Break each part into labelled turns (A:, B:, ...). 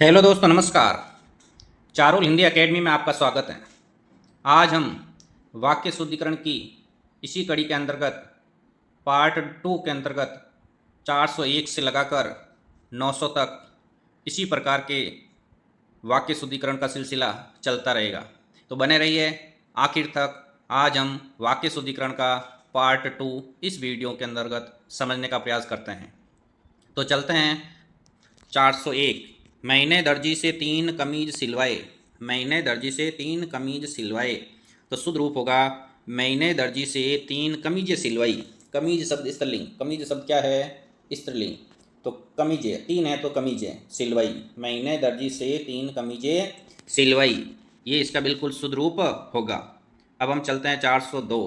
A: Hello दोस्तों, नमस्कार। Charul Hindi academy में आपका स्वागत है। आज हम वाक्य शुद्धिकरण की इसी कड़ी के अंतर्गत पार्ट 2 के अंतर्गत 401 से लगाकर 900 तक इसी प्रकार के वाक्य शुद्धिकरण का सिलसिला चलता रहेगा। तो बने रहिए आखिर तक। आज हम वाक्य शुद्धिकरण का पार्ट 2 इस वीडियो के अंतर्गत समझने का प्रयास करते हैं। तो चलते हैं। 401। मैंने दर्जी से 3 कमीज सिलवाए। मैंने दर्जी से 3 कमीज सिलवाए। तो शुद्ध रूप होगा मैंने दर्जी से 3 कमीजें सिलवाई। कमीज शब्द स्त्रीलिंग, कमीज शब्द क्या है? स्त्रीलिंग। तो कमीजें 3 है तो कमीजें सिलवाई। मैंने दर्जी से 3 कमीजें सिलवाई, ये इसका बिल्कुल शुद्ध रूप होगा। अब हम चलते हैं 402।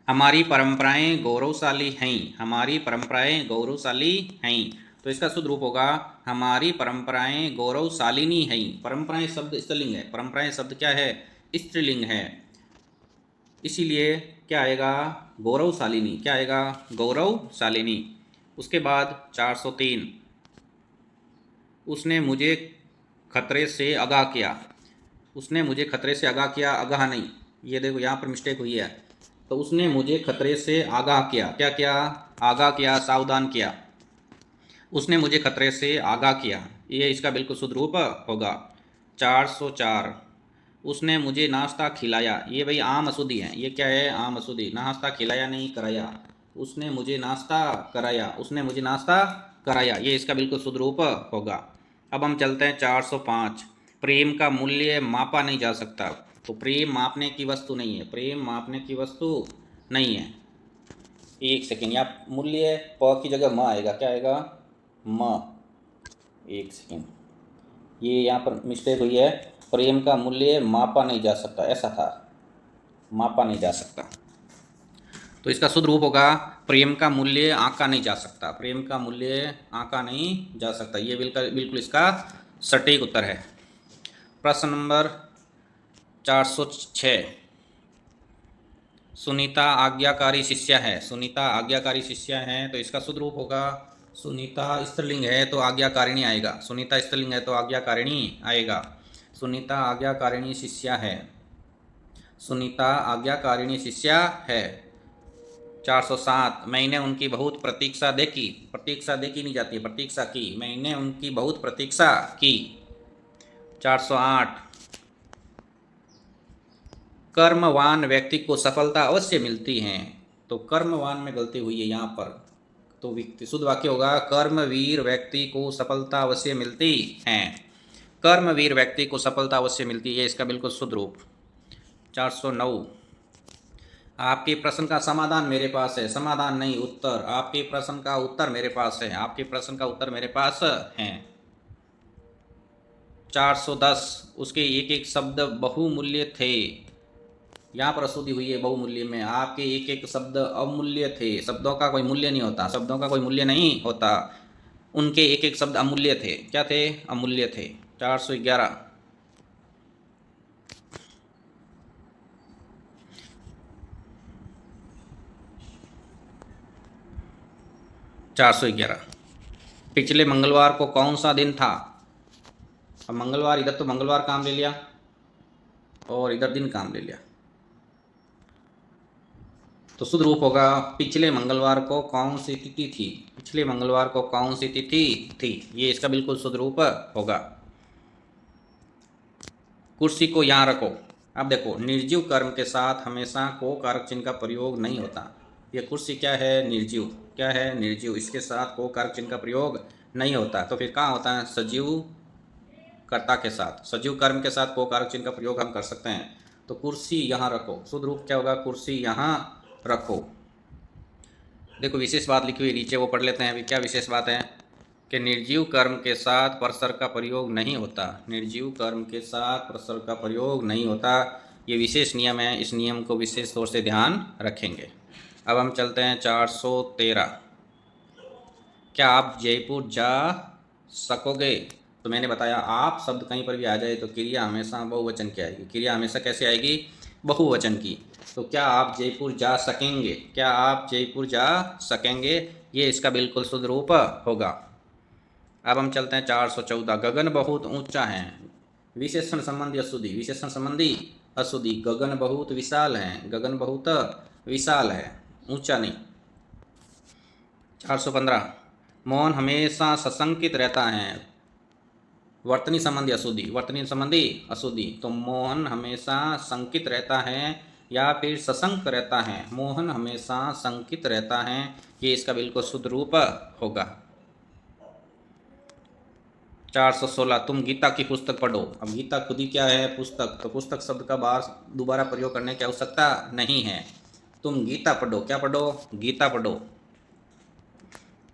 A: हमारी परंपराएं गौरवशाली हैं। हमारी परंपराएं गौरवशाली हैं। तो इसका शुद्ध रूप होगा हमारी परंपराएं गौरवशालिनी हैं। परंपराएं शब्द स्त्रीलिंग है। परंपराएं शब्द क्या है? स्त्रीलिंग है। इसीलिए क्या आएगा? गौरवशालिनी। क्या आएगा? गौरवशालिनी। उसके बाद 403। उसने मुझे खतरे से आगाह किया। उसने मुझे खतरे से आगाह किया, आगाह नहीं। ये देखो यहाँ पर मिस्टेक हुई है। तो उसने मुझे खतरे से आगाह किया। क्या किया? आगाह किया, सावधान किया। उसने मुझे खतरे से आगाह किया, ये इसका बिल्कुल शुद्ध रूप होगा। 404। उसने मुझे नाश्ता खिलाया। ये भाई आम अशुद्धि है। ये क्या है? आम अशुद्धि। नाश्ता खिलाया नहीं, कराया। उसने मुझे नाश्ता कराया। उसने मुझे नाश्ता कराया, ये इसका बिल्कुल शुद्ध रूप होगा। अब हम चलते हैं 405। प्रेम का मूल्य मापा नहीं जा सकता। तो प्रेम मापने की वस्तु नहीं है। प्रेम मापने की वस्तु नहीं है। एक सेकेंड, यहाँ मूल्य प की जगह म आएगा। क्या आएगा? म। एक सेकेंड, ये यहाँ पर मिस्टेक हुई है। प्रेम का मूल्य मापा नहीं जा सकता, ऐसा था। मापा नहीं जा सकता। तो इसका शुद्ध रूप होगा प्रेम का मूल्य आंका नहीं जा सकता। प्रेम का मूल्य आंका नहीं जा सकता, ये बिल्कुल बिल्कुल इसका सटीक उत्तर है। प्रश्न नंबर 406। सुनीता आज्ञाकारी शिष्या है। सुनीता आज्ञाकारी शिष्या है, तो इसका शुद्ध रूप होगा सुनीता स्त्रीलिंग है तो आज्ञाकारिणी आएगा। सुनीता स्त्रीलिंग है तो आज्ञाकारिणी आएगा। सुनीता आज्ञाकारिणी शिष्या है। सुनीता आज्ञाकारिणी शिष्या है। 407। मैंने उनकी बहुत प्रतीक्षा देखी। प्रतीक्षा देखी नहीं जाती, प्रतीक्षा की। मैंने उनकी बहुत प्रतीक्षा की। 408। कर्मवान व्यक्ति को सफलता अवश्य मिलती है। तो कर्मवान में गलती हुई है यहाँ पर। तो शुद्ध वाक्य होगा कर्मवीर व्यक्ति को सफलता अवश्य मिलती है। कर्मवीर व्यक्ति को सफलता अवश्य मिलती है, इसका बिल्कुल शुद्ध रूप। 409। आपके प्रश्न का समाधान मेरे पास है। समाधान नहीं, उत्तर। आपके प्रश्न का उत्तर मेरे पास है। आपके प्रश्न का उत्तर मेरे पास है। 410। उसके एक एक शब्द बहुमूल्य थे। यहाँ पर अशुद्धि हुई है बहुमूल्य में। आपके एक एक शब्द अमूल्य थे। शब्दों का कोई मूल्य नहीं होता। शब्दों का कोई मूल्य नहीं होता। उनके एक एक शब्द अमूल्य थे। क्या थे? अमूल्य थे। 411। 411। पिछले मंगलवार को कौन सा दिन था? अब मंगलवार, इधर तो मंगलवार काम ले लिया और इधर दिन काम ले लिया। तो शुद्ध रूप होगा पिछले मंगलवार को कौन सी तिथि थी। पिछले मंगलवार को कौन सी तिथि थी, ये इसका बिल्कुल शुद्ध रूप होगा। कुर्सी को यहाँ रखो। अब देखो, निर्जीव कर्म के साथ हमेशा को कारक चिन्ह का प्रयोग नहीं होता। ये कुर्सी क्या है? निर्जीव। क्या है? निर्जीव। इसके साथ को कारक चिन्ह का प्रयोग नहीं होता। तो फिर कहाँ होता है? सजीव कर्ता के साथ, सजीव कर्म के साथ को कारक चिन्ह का प्रयोग हम कर सकते हैं। तो कुर्सी यहाँ रखो, शुद्ध रूप क्या होगा? कुर्सी यहाँ रखो। देखो विशेष बात लिखी हुई नीचे, वो पढ़ लेते हैं। अभी क्या विशेष बात है कि निर्जीव कर्म के साथ परसर का प्रयोग नहीं होता। निर्जीव कर्म के साथ परसर का प्रयोग नहीं होता, ये विशेष नियम है। इस नियम को विशेष तौर से ध्यान रखेंगे। अब हम चलते हैं 413। क्या आप जयपुर जा सकोगे? तो मैंने बताया आप शब्द कहीं पर भी आ जाए तो क्रिया हमेशा बहुवचन की आएगी। क्रिया हमेशा कैसे आएगी? बहुवचन की। तो क्या आप जयपुर जा सकेंगे? क्या आप जयपुर जा सकेंगे, ये इसका बिल्कुल शुद्ध रूप होगा। अब हम चलते हैं 414। गगन बहुत ऊंचा है। विशेषण संबंधी अशुद्धि, विशेषण संबंधी अशुद्धि। गगन बहुत विशाल है, गगन बहुत विशाल है, ऊंचा नहीं। 415। मोहन हमेशा सशंकित रहता है। वर्तनी संबंधी अशुद्धि, वर्तनी संबंधी अशुद्धि। तो मोहन हमेशा शंकित रहता है या फिर सशंक रहता है। मोहन हमेशा शंकित रहता है, ये इसका बिल्कुल शुद्ध रूप होगा। 416। तुम गीता की पुस्तक पढ़ो। अब गीता खुद ही क्या है? पुस्तक। तो पुस्तक शब्द का बार दोबारा प्रयोग करने की आवश्यकता नहीं है। तुम गीता पढ़ो। क्या पढ़ो? गीता पढ़ो।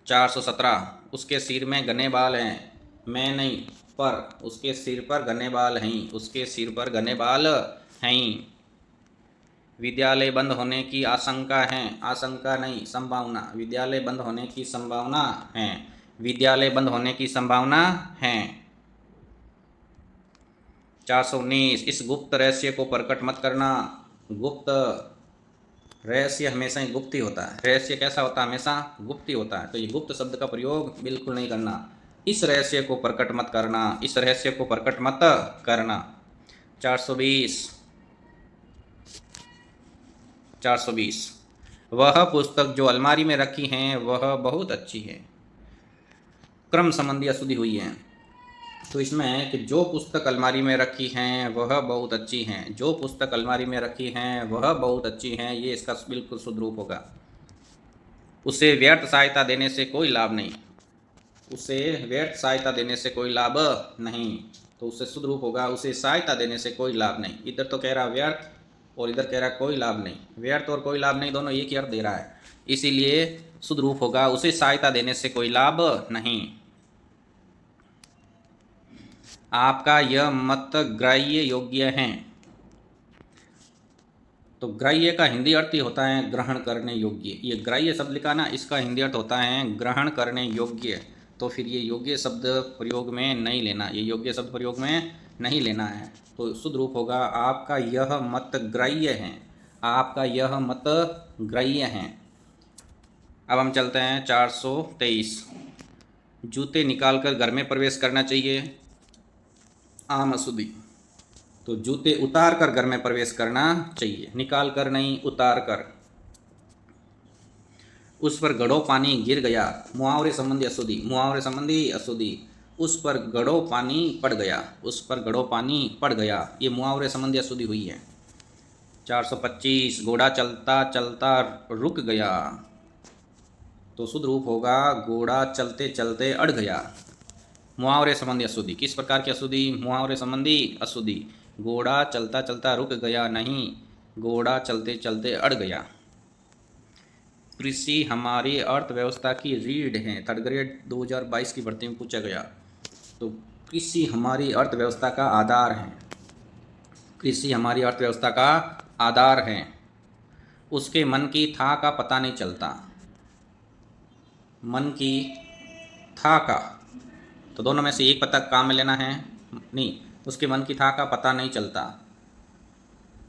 A: 417। उसके सिर में घने बाल हैं। मैं नहीं, पर उसके सिर पर घने बाल हैं, उसके सिर पर घने बाल हैं। विद्यालय बंद होने की आशंका है। आशंका नहीं, संभावना। विद्यालय बंद होने की संभावना है। विद्यालय बंद होने की संभावना है। 419। इस गुप्त रहस्य को प्रकट मत करना। गुप्त रहस्य हमेशा ही गुप्त ही होता है। रहस्य कैसा होता है? हमेशा गुप्त ही होता है। तो ये गुप्त शब्द का प्रयोग बिल्कुल नहीं करना। इस रहस्य को प्रकट मत करना, इस रहस्य को प्रकट मत करना। 420। 420। वह पुस्तक जो अलमारी में रखी है वह बहुत अच्छी है। क्रम संबंधी अशुद्धि हुई है। तो इसमें है कि जो पुस्तक अलमारी में रखी हैं वह बहुत अच्छी हैं। जो पुस्तक अलमारी में रखी हैं वह बहुत अच्छी हैं, ये इसका बिल्कुल शुद्ध रूप होगा। उसे व्यर्थ सहायता देने से कोई लाभ नहीं। उसे व्यर्थ सहायता देने से कोई लाभ नहीं, तो उससे शुद्ध रूप होगा उसे सहायता देने से कोई लाभ नहीं। इधर तो कह रहा व्यर्थ और इधर कह रहा कोई लाभ नहीं। व्यर्थ और कोई लाभ नहीं दोनों एक ही अर्थ दे रहा है, इसीलिए शुद्ध रूप होगा उसे सहायता देने से कोई लाभ नहीं। आपका यह मत ग्राह्य योग्य है। तो ग्राह्य का हिंदी अर्थ ही होता है ग्रहण करने योग्य। ये ग्राह्य शब्द लिखा ना, इसका हिंदी अर्थ होता है ग्रहण करने योग्य। तो फिर ये योग्य शब्द प्रयोग में नहीं लेना, ये योग्य शब्द प्रयोग में नहीं लेना है। तो शुद्ध रूप होगा आपका यह मत ग्राह्य है। आपका यह मत ग्राह्य है। अब हम चलते हैं 423। जूते निकालकर घर में प्रवेश करना चाहिए। आम अशुद्धि। तो जूते उतार कर घर में प्रवेश करना चाहिए, निकाल कर नहीं, उतार कर। उस पर घड़ों पानी गिर गया। मुहावरे संबंधी अशुद्धि, मुहावरे संबंधी अशुद्धि। उस पर घड़ों पानी पड़ गया, उस पर घड़ों पानी पड़ गया, ये मुहावरे संबंधी अशुद्धि हुई है। 425। घोड़ा चलता चलता रुक गया। तो शुद्ध रूप होगा घोड़ा चलते चलते अड़ गया। मुहावरे संबंधी अशुद्धि। किस प्रकार की अशुद्धि? मुहावरे संबंधी अशुद्धि। घोड़ा चलता चलता रुक गया नहीं, घोड़ा चलते चलते अड़ गया। कृषि हमारी अर्थव्यवस्था की रीढ़ है। थर्ड ग्रेड 2022 की भर्ती में पूछा गया। तो कृषि हमारी अर्थव्यवस्था का आधार है। कृषि हमारी अर्थव्यवस्था का आधार है। उसके मन की था का पता नहीं चलता। मन की था का, तो दोनों में से एक पता काम में लेना है। नहीं, उसके मन की था का पता नहीं चलता।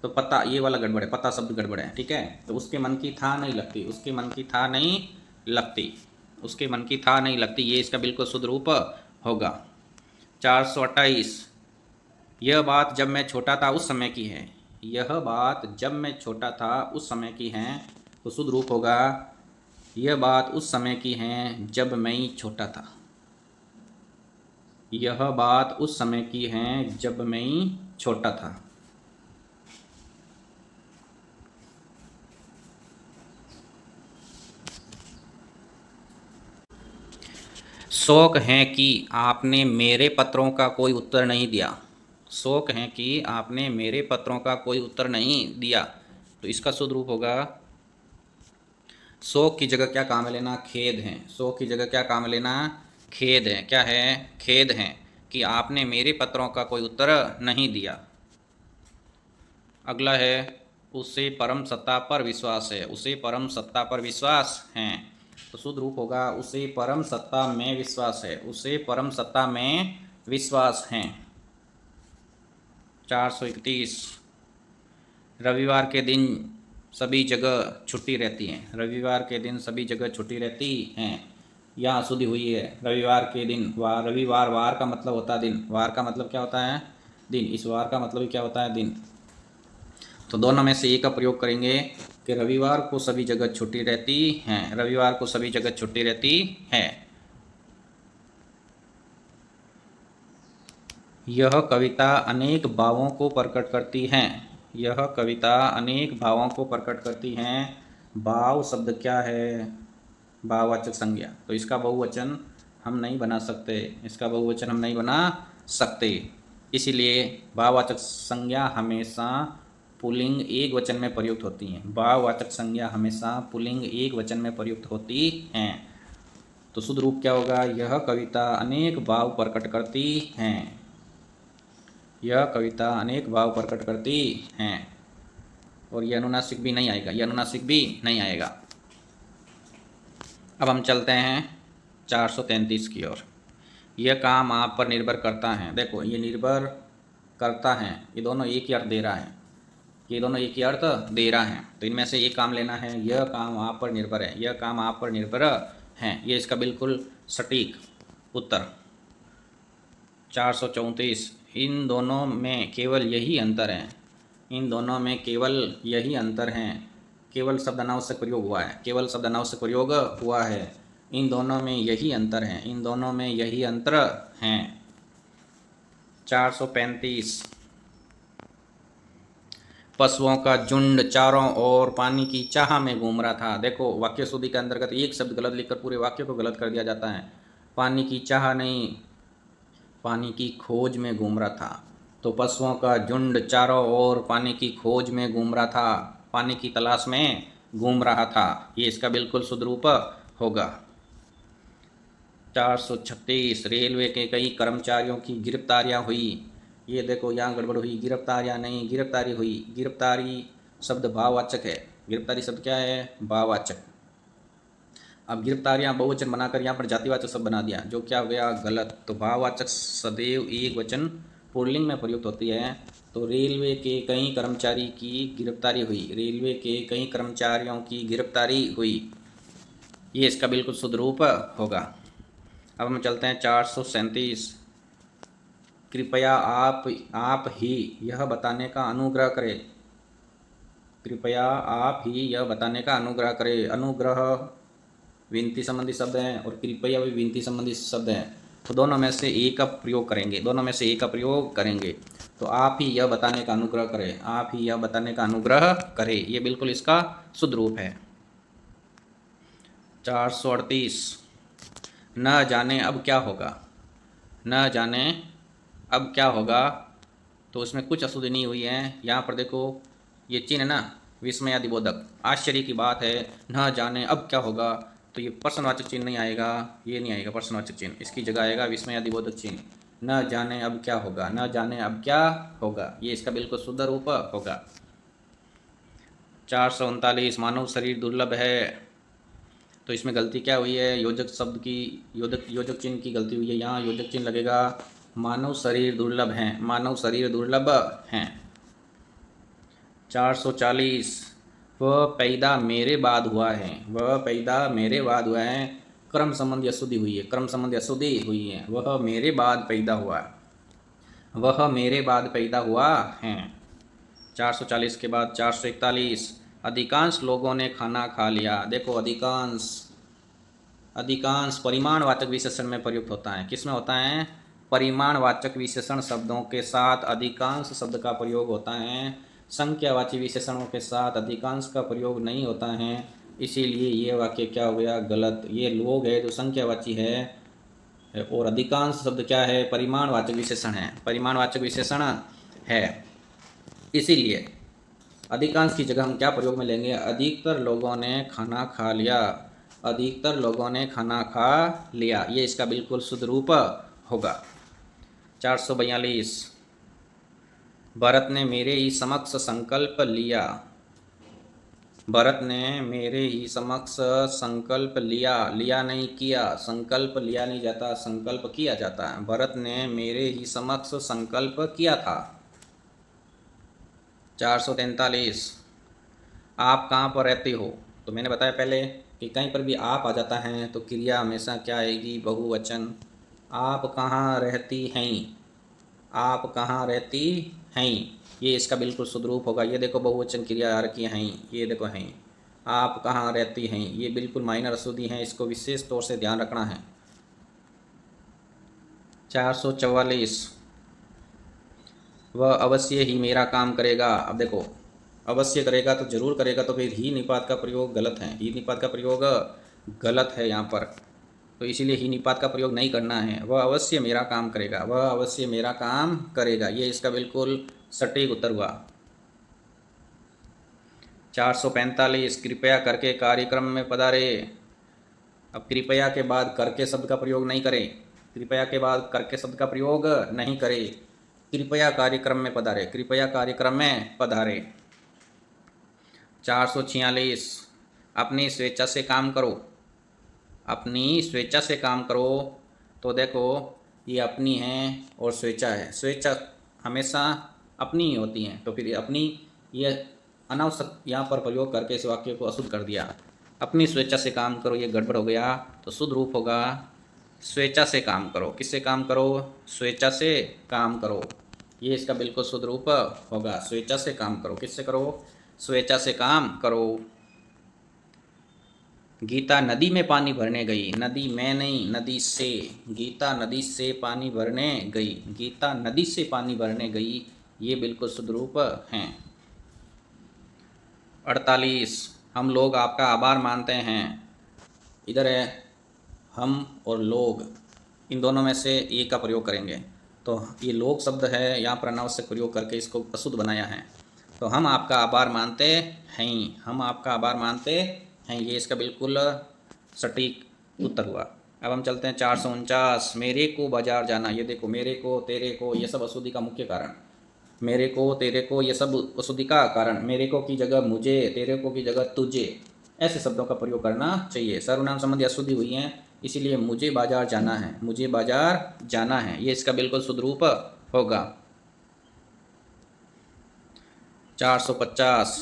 A: तो पता ये वाला गड़बड़ है, पता शब्द गड़बड़ है, ठीक है। तो उसके मन की था नहीं लगती, उसके मन की था नहीं लगती, उसके मन की था नहीं लगती, ये इसका बिल्कुल शुद्ध रूप होगा। 428। यह बात जब मैं छोटा था उस समय की है। यह बात जब मैं छोटा था उस समय की है। तो शुद्ध रूप होगा यह बात उस समय की है जब मैं छोटा था। यह बात उस समय की है जब मैं छोटा था। शौक है कि आपने मेरे पत्रों का कोई उत्तर नहीं दिया। शौक है कि आपने मेरे पत्रों का कोई उत्तर नहीं दिया। तो इसका शुद्ध रूप होगा शौक की जगह क्या काम लेना? खेद है। शौक की जगह क्या काम लेना? खेद है। क्या है? खेद है कि आपने मेरे पत्रों का कोई उत्तर नहीं दिया। अगला है उसे परम सत्ता पर विश्वास है। उसे परम सत्ता पर विश्वास है। तो शुद्ध रूप होगा उसे परम सत्ता में विश्वास है। उसे परम सत्ता में विश्वास है। 431। रविवार के दिन सभी जगह छुट्टी रहती है। रविवार के दिन सभी जगह छुट्टी रहती हैं। यहाँ अशुद्धि हुई है रविवार के दिन। वार, रविवार, वार का मतलब होता है दिन, वार का मतलब क्या होता है दिन, इस वार का मतलब क्या होता है दिन। तो दोनों में से एक का प्रयोग करेंगे कि रविवार को सभी जगह छुट्टी रहती है, रविवार को सभी जगह छुट्टी रहती है। यह कविता अनेक भावों को प्रकट करती है, यह कविता अनेक भावों को प्रकट करती हैं। भाव शब्द क्या है, भाववाचक संज्ञा, तो इसका बहुवचन हम नहीं बना सकते, इसका बहुवचन हम नहीं बना सकते। इसीलिए भाववाचक संज्ञा हमेशा पुल्लिंग एक वचन में प्रयुक्त होती हैं, भाववाचक संज्ञा हमेशा पुल्लिंग एक वचन में प्रयुक्त होती हैं। तो शुद्ध रूप क्या होगा, यह कविता अनेक भाव प्रकट करती हैं, यह कविता अनेक भाव प्रकट करती हैं। और यह अनुनासिक भी नहीं आएगा, यह अनुनासिक भी नहीं आएगा। अब हम चलते हैं 433 की ओर। यह काम आप पर निर्भर करता है। देखो ये निर्भर करता है, ये दोनों एक ही अर्थ दे रहा है, ये दोनों एक ही अर्थ दे रहा है। तो इनमें से एक काम लेना है, यह काम आप पर निर्भर है, यह काम आप पर निर्भर है, ये इसका बिल्कुल सटीक उत्तर। 434, इन दोनों में केवल यही अंतर है, इन दोनों में केवल यही अंतर है। केवल शब्द अनावश्यक प्रयोग हुआ है, केवल शब्द अनावश्यक प्रयोग हुआ है। इन दोनों में यही अंतर है, इन दोनों में यही अंतर हैं। 435, पशुओं का झुंड चारों ओर पानी की चाह में घूम रहा था। देखो वाक्य शुद्धि के अंतर्गत एक शब्द गलत लिखकर पूरे वाक्य को गलत कर दिया जाता है। पानी की चाह नहीं, पानी की खोज में घूम रहा था। तो पशुओं का झुंड चारों ओर पानी की खोज में घूम रहा था, पानी की तलाश में घूम रहा था, ये इसका बिल्कुल शुद्ध रूप होगा। 436, रेलवे के कई कर्मचारियों की गिरफ्तारियां हुई। ये देखो यहाँ गड़बड़ हुई, गिरफ्तारियां नहीं, गिरफ्तारी हुई। गिरफ्तारी शब्द भाववाचक है, गिरफ्तारी शब्द क्या है, भाववाचक। अब गिरफ्तारियां बहुवचन बनाकर यहाँ पर जातिवाचक शब्द बना दिया, जो क्या हो गया, गलत। तो भाववाचक सदैव एक वचन पुल्लिंग में प्रयुक्त होती है। तो रेलवे के कई कर्मचारी की गिरफ्तारी हुई, रेलवे के कई कर्मचारियों की गिरफ्तारी हुई, ये इसका बिल्कुल शुद्ध रूप होगा। अब हम चलते हैं 437, कृपया आप ही यह बताने का अनुग्रह करें, कृपया आप ही यह बताने का अनुग्रह करें। अनुग्रह विनती संबंधी शब्द हैं और कृपया भी विनती संबंधी शब्द हैं। तो दोनों में से एक का प्रयोग करेंगे, दोनों में से एक का प्रयोग करेंगे। तो आप ही यह बताने का अनुग्रह करें, आप ही यह बताने का अनुग्रह करें, ये बिल्कुल इसका शुद्ध रूप है। 438, न जाने अब क्या होगा, न जाने अब क्या होगा। तो उसमें कुछ अशुद्धि नहीं हुई है। यहाँ पर देखो ये चिन्ह ना विस्मयादिबोधक, आश्चर्य की बात है, न जाने अब क्या होगा। तो ये प्रश्नवाचक चिन्ह नहीं आएगा, ये नहीं आएगा प्रश्नवाचक चिन्ह, इसकी जगह आएगा विस्मयादिबोधक चिन्ह। न जाने अब क्या होगा, न जाने अब क्या होगा, ये इसका बिल्कुल शुद्ध रूप होगा। 439, मानव शरीर दुर्लभ है। तो इसमें गलती क्या हुई है, योजक शब्द की, योजक चिन्ह की गलती हुई है। यहाँ योजक चिन्ह लगेगा, मानव शरीर दुर्लभ हैं, मानव शरीर दुर्लभ हैं। 440, वह पैदा मेरे बाद हुआ है, वह पैदा मेरे बाद हुआ है। क्रम संबंधी अशुद्धि हुई है, क्रम संबंधी अशुद्धि हुई है। वह मेरे बाद पैदा हुआ, वह मेरे बाद पैदा हुआ है। 440 के बाद 441, अधिकांश लोगों ने खाना खा लिया। देखो अधिकांश, अधिकांश परिमाणवाचक विशेषण में प्रयुक्त होता है। किस में होता है, परिमाणवाचक विशेषण शब्दों के साथ अधिकांश शब्द का प्रयोग होता है, संख्यावाची विशेषणों के साथ अधिकांश का प्रयोग नहीं होता है। इसीलिए ये वाक्य क्या हो गया, गलत। ये लोग है जो संख्यावाची है और अधिकांश शब्द क्या है, परिमाणवाचक विशेषण है, परिमाणवाचक विशेषण है। इसीलिए अधिकांश की जगह हम क्या प्रयोग में लेंगे, अधिकतर लोगों ने खाना खा लिया, अधिकतर लोगों ने खाना खा लिया, ये इसका बिल्कुल शुद्ध रूप होगा। 442, भरत ने मेरे ही समक्ष संकल्प लिया, भरत ने मेरे ही समक्ष संकल्प लिया, लिया नहीं किया, संकल्प लिया नहीं जाता, संकल्प किया जाता है। भरत ने मेरे ही समक्ष संकल्प किया था। 443, आप कहाँ पर रहते हो। तो मैंने बताया पहले कि कहीं पर भी आप आ जाता है तो क्रिया हमेशा क्या आएगी, बहुवचन। आप कहाँ रहती हैं, आप कहाँ रहती हैं, ये इसका बिल्कुल शुद्ध रूप होगा। ये देखो बहुवचन क्रिया आ रखी हैं, ये देखो हैं। आप कहाँ रहती हैं, ये बिल्कुल माइनर अशुद्धि हैं, इसको विशेष तौर से ध्यान रखना है। 444, वह अवश्य ही मेरा काम करेगा। अब देखो अवश्य करेगा तो जरूर करेगा, तो फिर ही निपात का प्रयोग गलत है, ही निपात का प्रयोग गलत है यहाँ पर, तो इसीलिए ही निपात का प्रयोग नहीं करना है। वह अवश्य मेरा काम करेगा, वह अवश्य मेरा काम करेगा, ये इसका बिल्कुल सटीक उत्तर हुआ। 445, कृपया करके कार्यक्रम में पधारे। अब कृपया के बाद करके शब्द का प्रयोग नहीं करें, कृपया के बाद करके शब्द का प्रयोग नहीं करें, कृपया कार्यक्रम में पधारे, कृपया कार्यक्रम में पधारे। 446, अपनी स्वेच्छा से काम करो, अपनी स्वेच्छा से काम करो। तो देखो ये अपनी है और स्वेच्छा है, स्वेच्छा हमेशा अपनी ही होती हैं, तो फिर अपनी ये अनावश्यक यहाँ पर प्रयोग करके इस वाक्य को अशुद्ध कर दिया। अपनी स्वेच्छा से काम करो, ये गड़बड़ हो गया, तो शुद्ध रूप होगा स्वेच्छा से काम करो। किससे काम करो, स्वेच्छा से काम करो, ये इसका बिल्कुल शुद्ध रूप होगा, स्वेच्छा से काम करो। किससे करो, स्वेच्छा से काम करो। गीता नदी में पानी भरने गई, नदी में नहीं नदी से, गीता नदी से पानी भरने गई, गीता नदी से पानी भरने गई, ये बिल्कुल शुद्ध रूप हैं। 48, हम लोग आपका आभार मानते हैं। इधर है हम और लोग, इन दोनों में से एक का प्रयोग करेंगे, तो ये लोग शब्द है यहाँ पर अनावश्यक प्रयोग करके इसको अशुद्ध बनाया है। तो हम आपका आभार मानते हैं, हम आपका आभार मानते हैं, ये इसका बिल्कुल सटीक उत्तर हुआ। अब हम चलते हैं 449, मेरे को बाजार जाना। ये देखो मेरे को, तेरे को, ये सब अशुद्धि का मुख्य कारण। मेरे को, तेरे को, ये सब अशुद्धि का कारण। मेरे को की जगह मुझे, तेरे को की जगह तुझे, ऐसे शब्दों का प्रयोग करना चाहिए। सर्वनाम संबंधी अशुद्धि हुई हैं, इसीलिए मुझे बाजार जाना है, मुझे बाजार जाना है, ये इसका बिल्कुल शुद्ध रूप होगा। 450,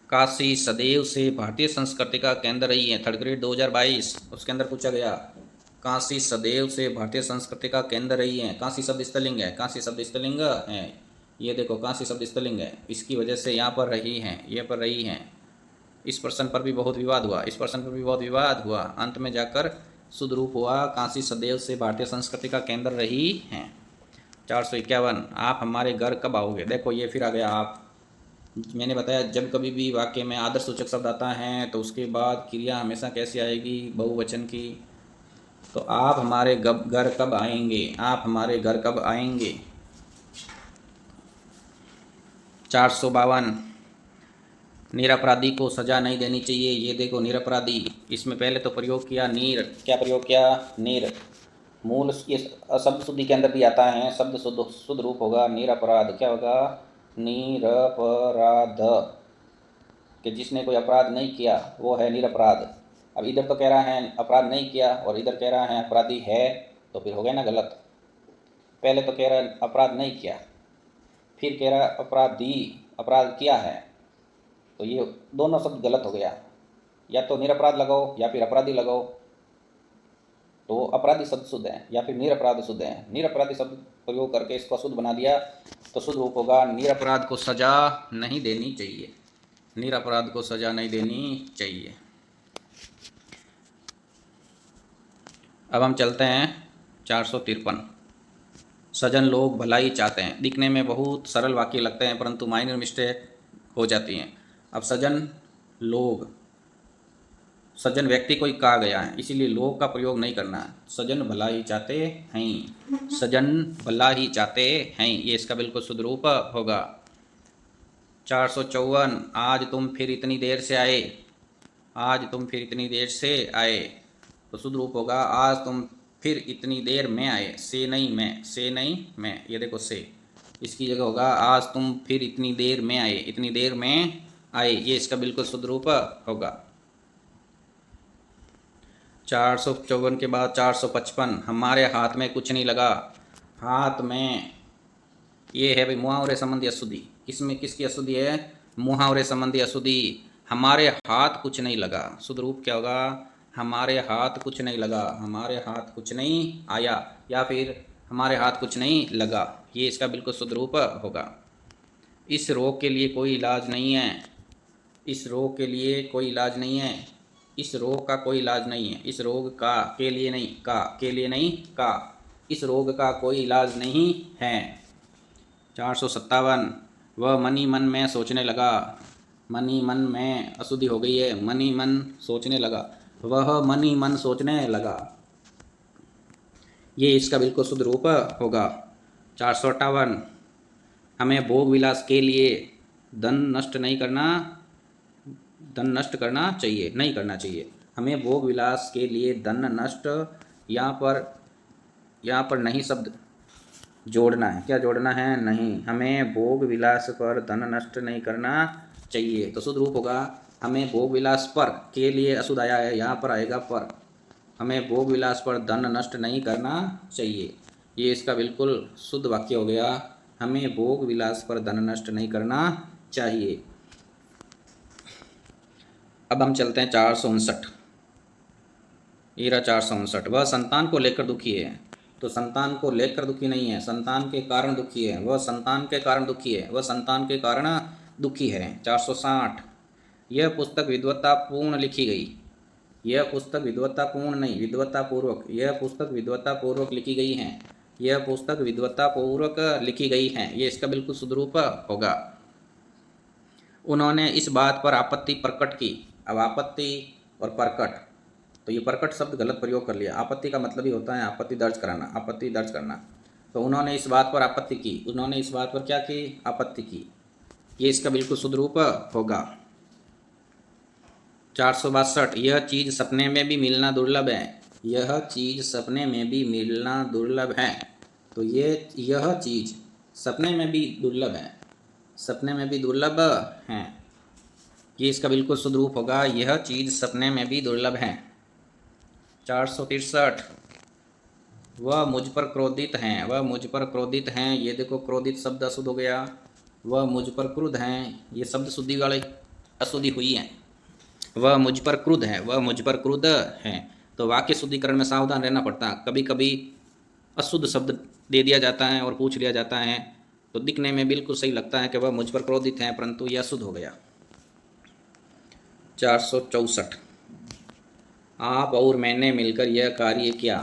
A: काशी सदैव से भारतीय संस्कृति का केंद्र रही है। थर्ड ग्रेड 2022 उसके अंदर पूछा गया, काशी सदैव से भारतीय संस्कृति का केंद्र रही है। काशी शब्द स्त्रीलिंग है, काशी शब्द स्त्रीलिंग है, ये देखो काशी शब्द स्त्रीलिंग है, इसकी वजह से यहाँ पर रही हैं, ये पर रही हैं। इस प्रश्न पर भी बहुत विवाद हुआ, इस प्रश्न पर भी बहुत विवाद हुआ, अंत में जाकर शुद्ध रूप हुआ काशी सदैव से भारतीय संस्कृति का केंद्र रही हैं। 451, आप हमारे घर कब आओगे। देखो ये फिर आ गया आप, मैंने बताया जब कभी भी वाक्य में आदर्श सूचक शब्द आता है तो उसके बाद क्रिया हमेशा कैसी आएगी, बहुवचन की। तो आप हमारे घर कब आएंगे, आप हमारे घर कब आएंगे। 452, निरपराधी को सजा नहीं देनी चाहिए। ये देखो निरपराधी, इसमें पहले तो प्रयोग किया नीर, क्या प्रयोग किया, नीर। मूल ये शब्द शुद्धि के अंदर भी आता है, शब्द शुद्ध रूप होगा निरपराध। क्या होगा, निरपराध, कि जिसने कोई अपराध नहीं किया वो है निरपराध। अब इधर तो कह रहा है अपराध नहीं किया और इधर कह रहा है अपराधी है, तो फिर हो गया ना गलत। पहले तो कह रहा है अपराध नहीं किया, फिर कह रहा है अपराधी, अपराध किया है, तो ये दोनों शब्द गलत हो गया। या तो निरपराध लगाओ या फिर अपराधी लगाओ, तो अपराधी शब्द शुद्ध है, या फिर निरपराध शुद्ध है। निरपराधी शब्द प्रयोग करके इसको शुद्ध बना दिया तो शुद्ध रूप होगा निरपराध को सजा नहीं देनी चाहिए, निरपराध को सजा नहीं देनी चाहिए। अब हम चलते हैं 453, सज्जन लोग भलाई चाहते हैं। दिखने में बहुत सरल वाक्य लगते हैं परंतु माइनर मिस्टेक हो जाती हैं। अब सज्जन लोग, सज्जन व्यक्ति को ही कहा गया है, इसीलिए लोग का प्रयोग नहीं करना है। सज्जन भला ही चाहते हैं, सज्जन भला ही चाहते हैं, ये इसका बिल्कुल शुद्ध रूप होगा। 454, आज तुम फिर इतनी देर से आए, आज तुम फिर इतनी देर से आए, तो शुद्ध रूप होगा आज तुम फिर इतनी देर में आए। से नहीं मैं, से नहीं मैं, ये देखो से, इसकी जगह होगा आज तुम फिर इतनी देर में आए, इतनी देर में आए, ये इसका बिल्कुल शुद्ध रूप होगा। 454 के बाद 455, हमारे हाथ में कुछ नहीं लगा। हाथ में, ये है भाई मुहावरे संबंधी अशुद्धि। इसमें किसकी अशुद्धि है, मुहावरे संबंधी अशुद्धि। हमारे हाथ कुछ नहीं लगा। शुद्ध रूप क्या होगा? हमारे हाथ कुछ नहीं लगा, हमारे हाथ कुछ नहीं आया, या फिर हमारे हाथ कुछ नहीं लगा। ये इसका बिल्कुल शुद्ध रूप होगा। इस रोग के लिए कोई इलाज नहीं है। इस रोग के लिए कोई इलाज नहीं है। इस रोग का कोई इलाज नहीं है। इस रोग का के लिए नहीं, का के लिए नहीं, का इस रोग का कोई इलाज नहीं है। 457। वह मन ही मन में सोचने लगा। मन ही मन में अशुद्धि हो गई है। मन ही मन सोचने लगा। वह मन ही मन सोचने लगा। ये इसका बिल्कुल शुद्ध रूप होगा। 458। हमें भोग विलास के लिए धन नष्ट नहीं करना, धन नष्ट करना चाहिए, नहीं करना चाहिए। हमें भोग विलास के लिए धन नष्ट, यहाँ पर नहीं शब्द जोड़ना है। क्या जोड़ना है? नहीं। हमें भोग विलास पर धन नष्ट नहीं करना चाहिए। तो शुद्ध रूप होगा हमें भोग विलास पर, के लिए अशुद्ध आया है, यहाँ पर आएगा पर। हमें भोग विलास पर धन नष्ट नहीं करना चाहिए। ये इसका बिल्कुल शुद्ध वाक्य हो गया। हमें भोग विलास पर धन नष्ट नहीं करना चाहिए। अब हम चलते हैं 459। ये रहा 459। वह संतान को लेकर दुखी है। तो संतान को लेकर दुखी नहीं है, संतान के कारण दुखी है। वह संतान के कारण दुखी है, वह संतान के कारण दुखी है। 460। यह पुस्तक विद्वत्तापूर्ण लिखी गई। यह पुस्तक विद्वत्तापूर्ण नहीं, विद्वत्तापूर्वक। यह पुस्तक विद्वत्तापूर्वक लिखी गई है। यह पुस्तक विद्वत्तापूर्वक लिखी गई है। ये इसका बिल्कुल शुद्ध रूप होगा। उन्होंने इस बात पर आपत्ति प्रकट की। अब आपत्ति और प्रकट, तो ये प्रकट शब्द गलत प्रयोग कर लिया। आपत्ति का मतलब ही होता है आपत्ति दर्ज कराना, आपत्ति दर्ज करना। तो उन्होंने इस बात पर आपत्ति की। उन्होंने इस बात पर क्या की? आपत्ति की। ये इसका बिल्कुल शुद्ध रूप होगा। 462। यह चीज़ सपने में भी मिलना दुर्लभ है। यह चीज़ सपने में भी मिलना दुर्लभ है। तो यह चीज़ सपने में भी दुर्लभ है, सपने में भी दुर्लभ है। ये इसका बिल्कुल शुद्ध रूप होगा। यह चीज़ सपने में भी दुर्लभ है। 463। वह मुझ पर क्रोधित हैं। वह मुझ पर क्रोधित हैं। ये देखो क्रोधित शब्द अशुद्ध हो गया। वह मुझ पर क्रुद्ध हैं। ये शब्द शुद्धि वाले अशुद्धि हुई है। वह मुझ पर क्रुद्ध है, वह मुझ पर क्रुद्ध है। तो वाक्य शुद्धिकरण में सावधान रहना पड़ता है। कभी कभी अशुद्ध शब्द दे दिया जाता है और पूछ लिया जाता है, तो दिखने में बिल्कुल सही लगता है कि वह मुझ पर क्रोधित हैं, परंतु यह अशुद्ध हो गया। 464। आप और मैंने मिलकर यह कार्य किया।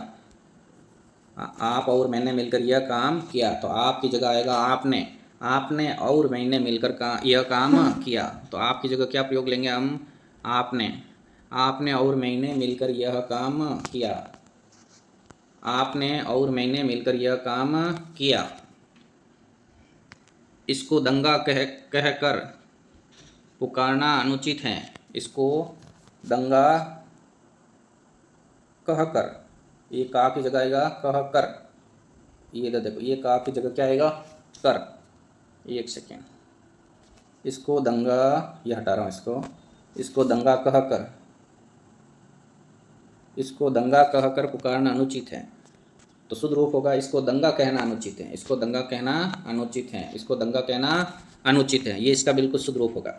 A: आप और मैंने मिलकर यह काम किया। तो आपकी जगह आएगा आपने। आपने और मैंने मिलकर यह काम किया। तो आपकी जगह क्या प्रयोग लेंगे हम? आपने। आपने और मैंने मिलकर यह काम किया। आपने और मैंने मिलकर यह काम किया। इसको दंगा कहकर पुकारना अनुचित है। इसको दंगा कहकर, ये का की जगह आएगा कह कर। ये देखो, ये का की जगह क्या आएगा? कर। एक सेकेंड, इसको दंगा, ये हटा रहा हूँ इसको दंगा कहकर, इसको दंगा कहकर पुकारना अनुचित है। तो शुद्ध रूप होगा इसको दंगा कहना अनुचित है। इसको दंगा कहना अनुचित है। इसको दंगा कहना अनुचित है। ये इसका बिल्कुल शुद्ध रूप होगा।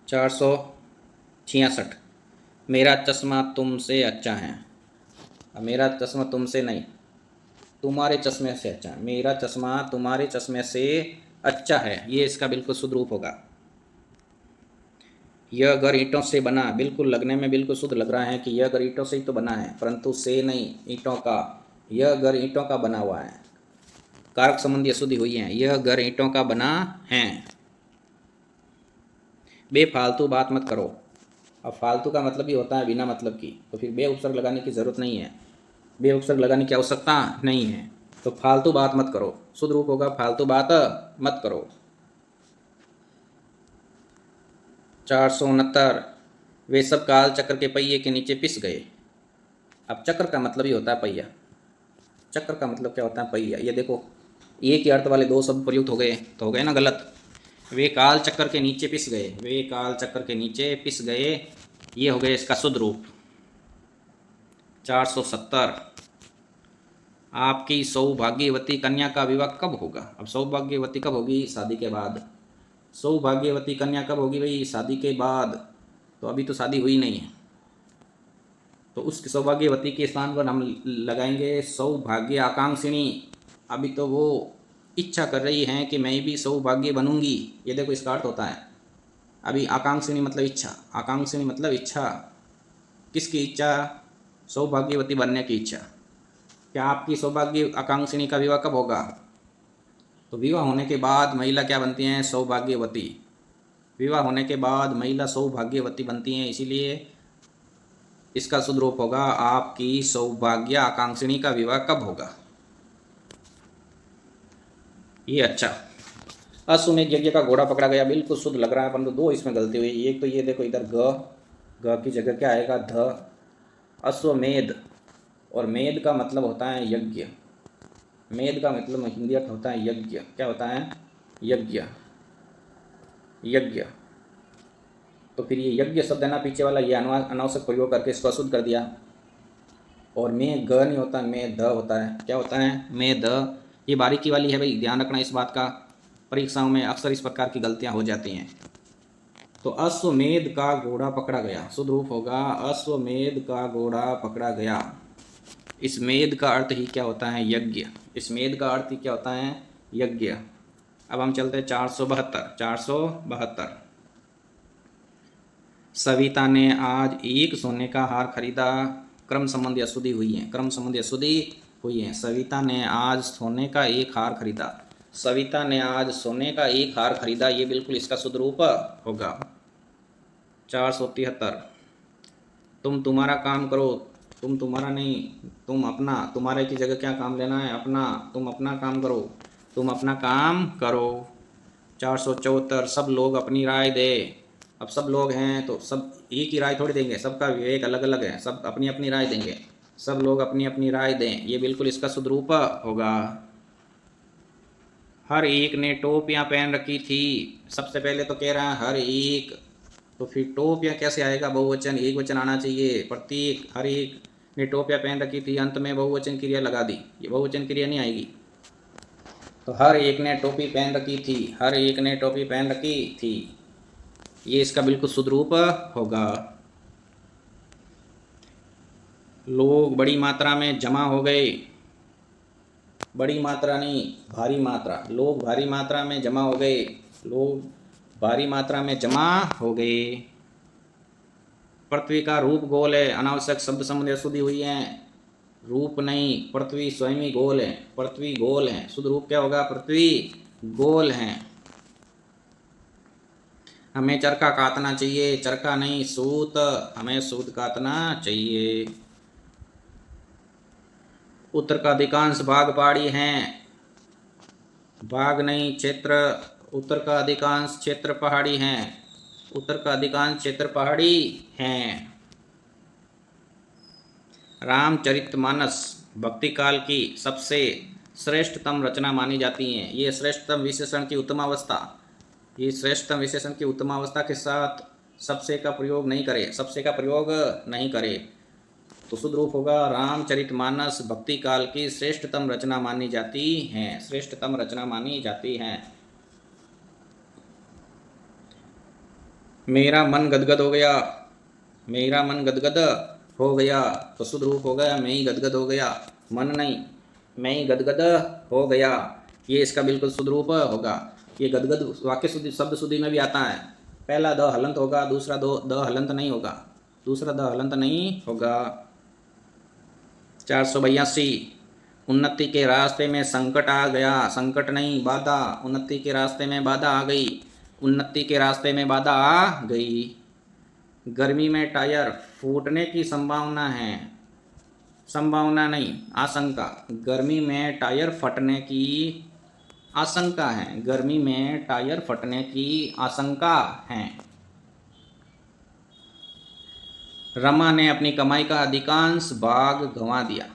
A: 466। मेरा चश्मा तुमसे अच्छा है। अब मेरा चश्मा तुमसे नहीं, तुम्हारे चश्मे से अच्छा है। मेरा चश्मा तुम्हारे चश्मे से अच्छा है। ये इसका बिल्कुल शुद्ध रूप होगा। यह घर ईंटों से बना, बिल्कुल लगने में बिल्कुल शुद्ध लग रहा है कि यह घर ईंटों से ही तो बना है, परंतु से नहीं, ईंटों का। यह घर ईंटों का बना हुआ है। कारक संबंधी अशुद्धि हुई है। यह घर ईंटों का बना है। बेफालतू बात मत करो। अब फालतू का मतलब ही होता है बिना मतलब की, तो फिर बे उपसर्ग लगाने की ज़रूरत नहीं है। बे उपसर्ग लगाने की आवश्यकता नहीं है। तो फालतू बात मत करो, शुद्ध रूप होगा फालतू बात मत करो। 469। वे सब काल चक्र के पहिए के नीचे पिस गए। अब चक्र का मतलब ही होता है पहिया। चक्र का मतलब क्या होता है? पहिया। ये देखो, एक ही अर्थ वाले दो शब्द प्रयुक्त हो गए, तो हो गए ना गलत। वे काल चक्र के नीचे पिस गए। वे काल चक्र के नीचे पिस गए। ये हो गए इसका शुद्ध रूप। 470। आपकी सौभाग्यवती कन्या का विवाह कब होगा? अब सौभाग्यवती कब होगी? शादी के बाद। सौभाग्यवती कन्या कब होगी भाई? शादी के बाद। तो अभी तो शादी हुई नहीं है, तो उस सौभाग्यवती के स्थान पर हम लगाएंगे सौभाग्य आकांक्षिणी। अभी तो वो इच्छा कर रही हैं कि मैं भी सौभाग्य बनूंगी। ये देखो इसका अर्थ होता है। अभी आकांक्षिणी मतलब इच्छा, आकांक्षिणी मतलब इच्छा। किसकी इच्छा? सौभाग्यवती बनने की इच्छा। क्या आपकी सौभाग्य आकांक्षिणी का विवाह कब होगा? तो विवाह होने के बाद महिला क्या बनती हैं? सौभाग्यवती। विवाह होने के बाद महिला सौभाग्यवती बनती हैं, इसीलिए इसका शुद्ध रूप होगा आपकी सौभाग्य आकांक्षिणी का विवाह कब होगा। ये अच्छा। अश्वमेध यज्ञ का घोड़ा पकड़ा गया, बिल्कुल शुद्ध लग रहा है, परंतु दो इसमें गलती हुई। एक तो ये देखो इधर ग की जगह क्या आएगा? ध। अश्वमेध, और मेध का मतलब होता है यज्ञ। मेध का मतलब हिंदी अर्थ होता है यज्ञ। क्या होता है? यज्ञ। यज्ञ। तो फिर ये यज्ञ शब्द है ना पीछे वाला, ये अनावश्यक प्रयोग करके इसको अशुद्ध कर दिया। और मैं ग नहीं होता, मैं ध होता है। क्या होता है? मैं द। ये बारीकी वाली है भाई, ध्यान रखना इस बात का। परीक्षाओं में अक्सर इस प्रकार की गलतियां हो जाती हैं। तो अश्वमेध का घोड़ा पकड़ा गया, शुद्ध रूप होगा अश्वमेध का घोड़ा पकड़ा गया। इस मेध का अर्थ ही क्या होता है? यज्ञ। इस मेध का अर्थ ही क्या होता है? यज्ञ। अब हम चलते हैं 472। 472। सविता ने आज एक सोने का हार खरीदा। क्रम संबंधी अशुद्धि हुई है, क्रम संबंधी अशुद्धि हुई है। सविता ने आज सोने का एक हार खरीदा। सविता ने आज सोने का एक हार खरीदा, ये बिल्कुल इसका शुद्ध रूप होगा। 473। तुम तुम्हारा काम करो। तुम तुम्हारा नहीं, तुम अपना। तुम्हारे की जगह क्या काम लेना है? अपना। तुम अपना काम करो, तुम अपना काम करो। 474। सब लोग अपनी राय दे। अब सब लोग हैं तो सब एक ही राय थोड़ी देंगे, सबका विवेक अलग अलग है, सब अपनी अपनी राय देंगे। सब लोग अपनी अपनी राय दें, ये बिल्कुल इसका शुद्ध रूप होगा। हर एक ने टोपियाँ पहन रखी थी। सबसे पहले तो कह रहा है हर एक, तो फिर टोपियाँ कैसे आएगा? बहुवचन, एक वचन आना चाहिए। प्रत्येक, हर एक ने टोपियाँ पहन रखी थी, अंत में बहुवचन क्रिया लगा दी, ये बहुवचन क्रिया नहीं आएगी। तो हर एक ने टोपी पहन रखी थी, हर एक ने टोपी पहन रखी थी, ये इसका बिल्कुल शुद्ध रूप होगा। लोग बड़ी मात्रा में जमा हो गए। बड़ी मात्रा नहीं, भारी मात्रा। लोग भारी मात्रा में जमा हो गए। लोग भारी मात्रा में जमा हो गए। पृथ्वी का रूप गोल है, अनावश्यक शब्द संबंधी अशुद्धि हुई है। रूप नहीं, पृथ्वी स्वयं ही गोल है। पृथ्वी गोल है, शुद्ध रूप क्या होगा? पृथ्वी गोल है। हमें चरखा काटना चाहिए, चरखा नहीं सूत, हमें सूत काटना चाहिए। उत्तर का अधिकांश भाग पहाड़ी हैं। भाग नहीं, क्षेत्र। उत्तर का अधिकांश क्षेत्र पहाड़ी हैं। उत्तर का अधिकांश क्षेत्र पहाड़ी हैं। रामचरितमानस भक्ति काल की सबसे श्रेष्ठतम रचना मानी जाती है। ये श्रेष्ठतम विशेषण की उत्तम अवस्था, ये श्रेष्ठतम विशेषण की उत्तम अवस्था के साथ सबसे का प्रयोग नहीं करे, सबसे का प्रयोग नहीं करे। तो शुद्ध रूप होगा रामचरितमानस भक्ति काल की श्रेष्ठतम रचना मानी जाती है, श्रेष्ठतम रचना मानी जाती है। मेरा मन गदगद हो गया। मेरा मन गदगद हो गया, तो शुद्ध रूप हो गया मैं ही गदगद हो गया। मन नहीं, मैं ही गदगद हो गया, ये इसका बिल्कुल शुद्ध रूप होगा। ये गदगद वाक्य शुद्धि, शब्द शुद्धि में भी आता है। पहला द हलंत होगा, दूसरा द हलंत नहीं होगा, दूसरा द हलंत नहीं होगा। 482। उन्नति के रास्ते में संकट आ गया। संकट नहीं, बाधा। उन्नति के रास्ते में बाधा आ गई। उन्नति के रास्ते में बाधा आ गई। गर्मी में टायर फूटने की संभावना है। संभावना नहीं, आशंका। गर्मी में टायर फटने की आशंका है। गर्मी में टायर फटने की आशंका है। रमा ने अपनी कमाई का अधिकांश भाग गंवा दिया।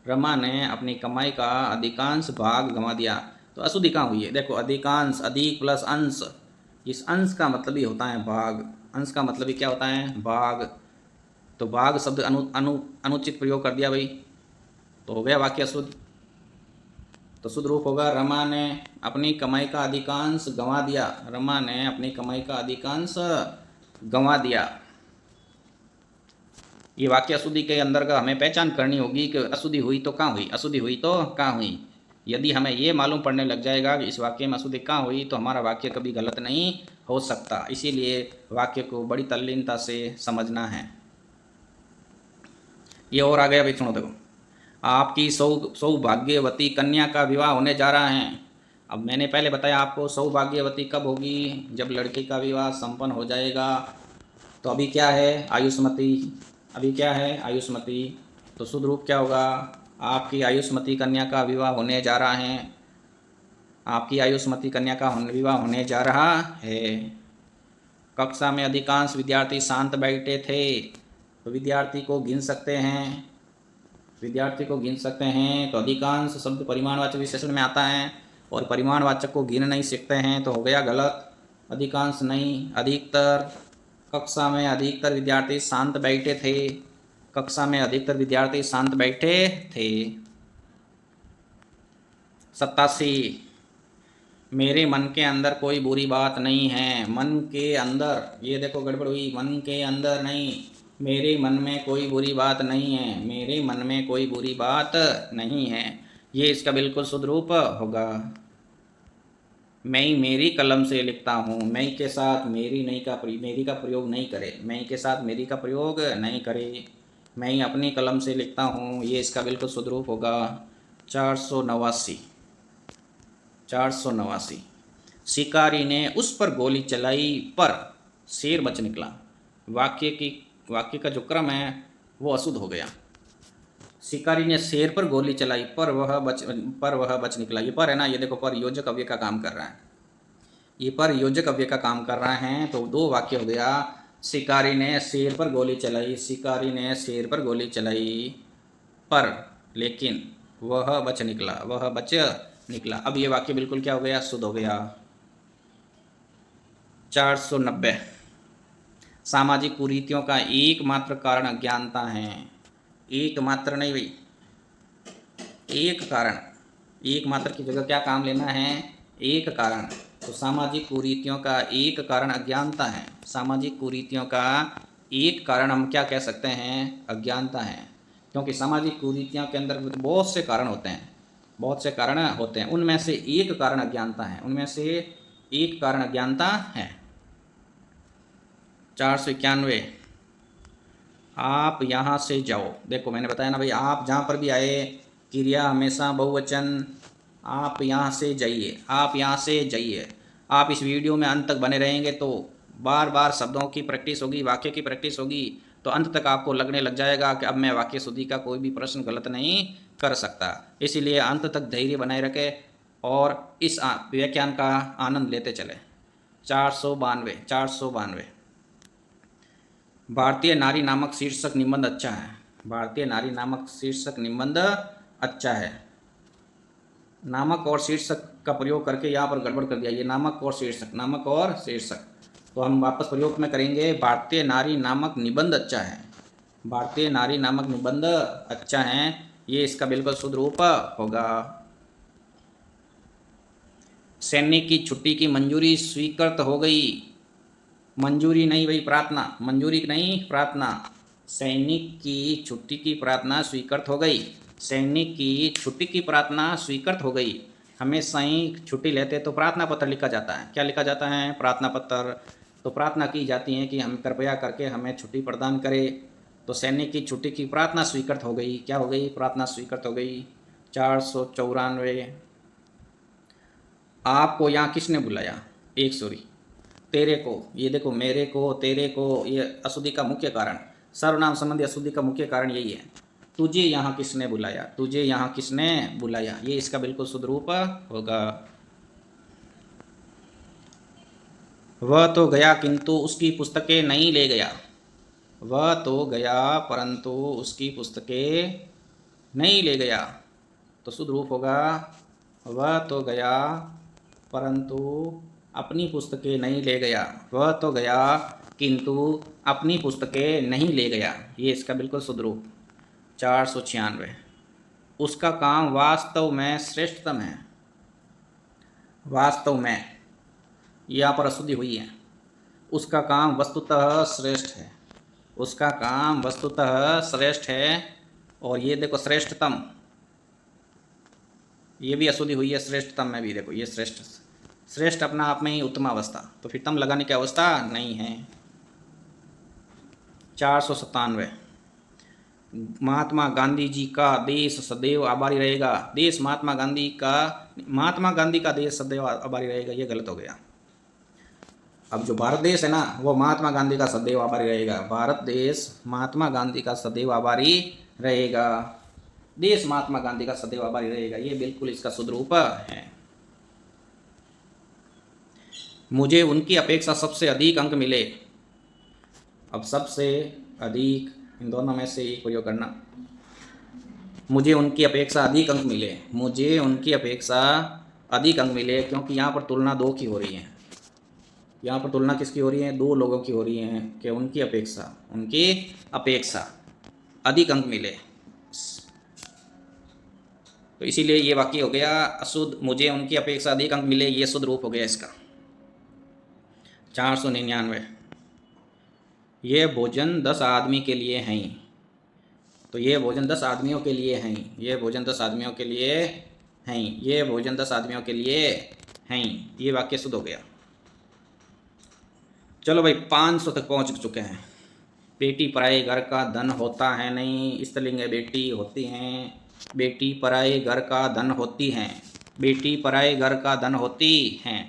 A: रमा ने अपनी कमाई का अधिकांश भाग गंवा दिया। तो अशुद्धि कहाँ हुई है? देखो अधिकांश, अधिक प्लस अंश। इस अंश का मतलब ही होता है भाग। अंश का मतलब ही क्या होता है? भाग। तो भाग शब्द अनुचित प्रयोग कर दिया भाई, तो हो गया वाक्य अशुद्ध। तो शुद्ध रूप होगा रमा ने अपनी कमाई का अधिकांश गंवा दिया। रमा ने अपनी कमाई का अधिकांश गंवा दिया। ये वाक्य अशुद्धि के अंदर का हमें पहचान करनी होगी कि अशुद्धि हुई तो कहाँ हुई, अशुद्धि हुई तो कहाँ हुई। यदि हमें ये मालूम पड़ने लग जाएगा कि इस वाक्य में अशुद्धि कहाँ हुई तो हमारा वाक्य कभी गलत नहीं हो सकता। इसीलिए वाक्य को बड़ी तल्लीनता से समझना है। ये और आ गया भाई, सुनो देखो। आपकी सौभाग्यवती कन्या का विवाह होने जा रहा है। अब मैंने पहले बताया आपको सौभाग्यवती कब होगी, जब लड़की का विवाह संपन्न हो जाएगा। तो अभी क्या है, आयुष्मती। अभी क्या है, आयुष्मती। तो शुद्ध रूप क्या होगा, आपकी आयुष्मती कन्या का विवाह होने जा रहा है। आपकी आयुष्मती कन्या का विवाह होने जा रहा है। कक्षा में अधिकांश विद्यार्थी शांत बैठे थे। तो विद्यार्थी को गिन सकते हैं, विद्यार्थी को गिन सकते हैं। तो अधिकांश शब्द परिमाणवाचक विशेषण में आता है और परिमाणवाचक को गिन नहीं सकते हैं तो हो गया गलत। अधिकांश नहीं, अधिकतर। कक्षा में अधिकतर विद्यार्थी शांत बैठे थे। कक्षा में अधिकतर विद्यार्थी शांत बैठे थे। 87, मेरे मन के अंदर कोई बुरी बात नहीं है। मन के अंदर, ये देखो गड़बड़ हुई, मन के अंदर नहीं, मेरे मन में कोई बुरी बात नहीं है। मेरे मन में कोई बुरी बात नहीं है, ये इसका बिल्कुल शुद्ध रूप होगा। मैं मेरी कलम से लिखता हूँ। मैं के साथ मेरी मेरी का प्रयोग नहीं करे। मैं के साथ मेरी का प्रयोग नहीं करे। मैं अपनी कलम से लिखता हूँ, ये इसका बिल्कुल शुद्ध रूप होगा। 489, 489, शिकारी ने उस पर गोली चलाई पर शेर बच निकला। वाक्य का जो क्रम है वो अशुद्ध हो गया। शिकारी ने शेर पर गोली चलाई पर वह बच निकला। ये पर है ना, ये देखो पर योजक अव्यय का काम कर रहा है। ये पर योजक अव्यय का काम कर रहा है। तो दो वाक्य हो गया। शिकारी ने शेर पर गोली चलाई, शिकारी ने शेर पर गोली चलाई पर, लेकिन वह बच निकला, वह बच निकला। अब ये वाक्य बिल्कुल क्या हो गया, शुद्ध हो गया। 490, सामाजिक कुरीतियों का एकमात्र कारण अज्ञानता है। एकमात्र नहीं भाई, एक कारण। एक मात्र की जगह क्या काम लेना है, एक कारण। तो सामाजिक कुरीतियों का एक कारण अज्ञानता है। सामाजिक कुरीतियों का एक कारण हम क्या कह सकते हैं, अज्ञानता है। क्योंकि सामाजिक कुरीतियों के अंदर बहुत से कारण होते हैं, बहुत से कारण होते हैं। उनमें से एक कारण अज्ञानता है, उनमें से एक कारण अज्ञानता है। 491, आप यहाँ से जाओ। देखो मैंने बताया ना भाई, आप जहाँ पर भी आए, क्रिया हमेशा बहुवचन। आप यहाँ से जाइए, आप यहाँ से जाइए। आप इस वीडियो में अंत तक बने रहेंगे तो बार बार शब्दों की प्रैक्टिस होगी, वाक्य की प्रैक्टिस होगी। तो अंत तक आपको लगने लग जाएगा कि अब मैं वाक्य शुद्धि का कोई भी प्रश्न गलत नहीं कर सकता। इसीलिए अंत तक धैर्य बनाए रखें और इस व्याख्यान का आनंद लेते चले। 492, भारतीय नारी नामक शीर्षक निबंध अच्छा है। भारतीय नारी नामक शीर्षक निबंध अच्छा है। नामक और शीर्षक का प्रयोग करके यहाँ पर गड़बड़ कर दिया। ये नामक और शीर्षक, नामक और शीर्षक। तो हम वापस प्रयोग में करेंगे, भारतीय नारी नामक निबंध अच्छा है। भारतीय नारी नामक निबंध अच्छा है, ये इसका बिल्कुल शुद्ध रूप होगा। सैनिक की छुट्टी की मंजूरी स्वीकृत हो गई। मंजूरी नहीं भाई, प्रार्थना। मंजूरी नहीं, प्रार्थना। सैनिक की छुट्टी की प्रार्थना स्वीकृत हो गई। सैनिक की छुट्टी की प्रार्थना स्वीकृत हो गई। हमेशा ही छुट्टी लेते तो प्रार्थना पत्र लिखा जाता है। क्या लिखा जाता है, प्रार्थना पत्र। तो प्रार्थना की जाती है कि हम कृपया करके हमें छुट्टी प्रदान करें। तो सैनिक की छुट्टी की प्रार्थना स्वीकृत हो गई। क्या हो गई, प्रार्थना स्वीकृत हो गई। 494, आपको यहाँ किसने बुलाया। एक सॉरी, तेरे को। ये देखो मेरे को, तेरे को, ये अशुद्धि का मुख्य कारण, सर्वनाम संबंधी अशुद्धि का मुख्य कारण यही है। तुझे यहाँ किसने बुलाया, तुझे यहाँ किसने बुलाया, ये इसका बिल्कुल शुद्ध रूप होगा। वह तो गया किंतु उसकी पुस्तकें नहीं ले गया। वह तो गया परंतु उसकी पुस्तकें नहीं ले गया। तो शुद्ध रूप होगा, वह तो गया परंतु अपनी पुस्तकें नहीं ले गया। वह तो गया किंतु अपनी पुस्तकें नहीं ले गया, ये इसका बिल्कुल शुद्ध रूप। 496, उसका काम वास्तव में श्रेष्ठतम है। वास्तव में यहाँ पर अशुद्धि हुई है। उसका काम वस्तुतः श्रेष्ठ है। उसका काम वस्तुतः श्रेष्ठ है। और ये देखो श्रेष्ठतम, ये भी अशुद्धि हुई है श्रेष्ठतम में भी। देखो ये श्रेष्ठ, श्रेष्ठ अपना आप में ही उत्तम अवस्था, तो फिर तम लगाने की अवस्था नहीं है। 497, महात्मा गांधी जी का देश सदैव आभारी रहेगा। देश महात्मा गांधी का देश सदैव आभारी रहेगा, ये गलत हो गया। अब जो भारत देश है ना, वो महात्मा गांधी का सदैव आभारी रहेगा। भारत देश महात्मा गांधी का सदैव आभारी रहेगा। देश महात्मा गांधी का सदैव आभारी रहेगा, ये बिल्कुल इसका शुद्ध रूप है। मुझे उनकी अपेक्षा सबसे अधिक अंक मिले। अब सबसे अधिक, इन दोनों में से एक प्रयोग करना। मुझे उनकी अपेक्षा अधिक अंक मिले। मुझे उनकी अपेक्षा अधिक अंक मिले, क्योंकि यहाँ पर तुलना दो की हो रही है। यहाँ पर तुलना किसकी हो रही है? दो लोगों की हो रही है कि उनकी अपेक्षा अधिक अंक मिले। तो इसीलिए ये वाक्य हो गया अशुद्ध। मुझे उनकी अपेक्षा अधिक अंक मिले, ये शुद्ध रूप हो गया इसका। 499, ये भोजन 10 आदमी के लिए हैं। तो ये भोजन 10 आदमियों के लिए हैं। ये भोजन 10 आदमियों के लिए हैं। ये भोजन 10 आदमियों के लिए हैं। ये वाक्य शुद्ध हो गया। चलो भाई 500 तक पहुंच चुके हैं। बेटी पराए घर का धन होता है नहीं, स्त्रीलिंग है, बेटी होती हैं। बेटी पराए घर का धन होती हैं। बेटी पराए घर का धन होती हैं।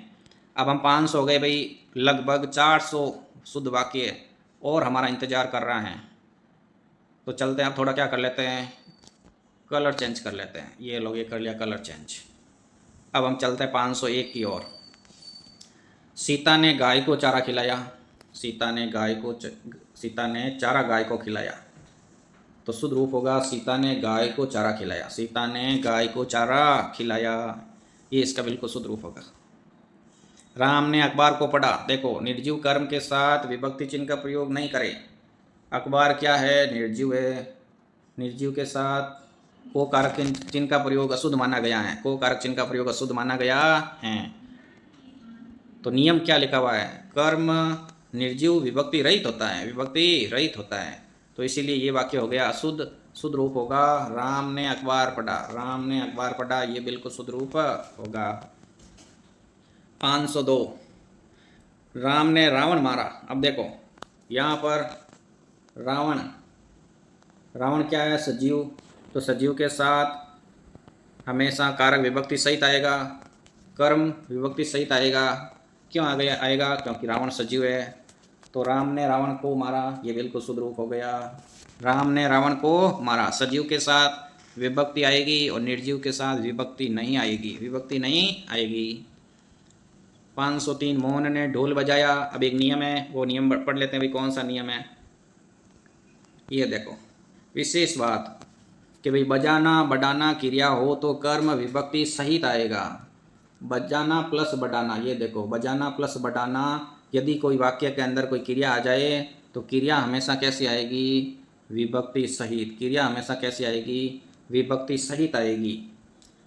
A: अब हम 500 हो गए भाई, लगभग 400 शुद्ध वाक्य और हमारा इंतज़ार कर रहा है। तो चलते हैं, अब थोड़ा क्या कर लेते हैं, कलर चेंज कर लेते हैं। ये लोग ये कर लिया कलर चेंज। अब हम चलते हैं 501 की ओर। सीता ने गाय को चारा खिलाया। सीता ने चारा गाय को खिलाया। तो शुद्ध रूप होगा सीता ने गाय को चारा खिलाया। सीता ने गाय को चारा खिलाया, ये इसका बिल्कुल शुद्ध रूप होगा। राम ने अखबार को पढ़ा। देखो निर्जीव कर्म के साथ विभक्ति चिन्ह का प्रयोग नहीं करें। अखबार क्या है? निर्जीव है। निर्जीव के साथ को कारक चिन्ह का प्रयोग अशुद्ध माना गया है। को कारक चिन्ह का प्रयोग अशुद्ध माना गया है। तो नियम क्या लिखा हुआ है? कर्म निर्जीव विभक्ति रहित होता है। विभक्ति रहित होता है, तो इसीलिए ये वाक्य हो गया अशुद्ध। शुद्ध रूप होगा राम ने अखबार पढ़ा। राम ने अखबार पढ़ा, ये बिल्कुल शुद्ध रूप होगा। 502, राम ने रावण मारा। अब देखो यहाँ पर रावण क्या है? सजीव। तो सजीव के साथ हमेशा कारक विभक्ति सहित आएगा, कर्म विभक्ति सहित आएगा। क्यों आएगा? क्योंकि रावण सजीव है। तो राम ने रावण को मारा, ये बिल्कुल शुद्ध रूप हो गया। राम ने रावण को मारा। सजीव के साथ विभक्ति आएगी और निर्जीव के साथ विभक्ति नहीं आएगी। 503, मोहन ने ढोल बजाया। अब एक नियम है, वो नियम पढ़ लेते हैं भाई। कौन सा नियम है? ये देखो विशेष बात कि भाई बजाना बढ़ाना क्रिया हो तो कर्म विभक्ति सहित आएगा। बजाना प्लस बढ़ाना, ये देखो बजाना प्लस बढ़ाना, यदि कोई वाक्य के अंदर कोई क्रिया आ जाए तो क्रिया हमेशा कैसी आएगी? विभक्ति सहित। क्रिया हमेशा कैसी आएगी? विभक्ति सहित आएगी।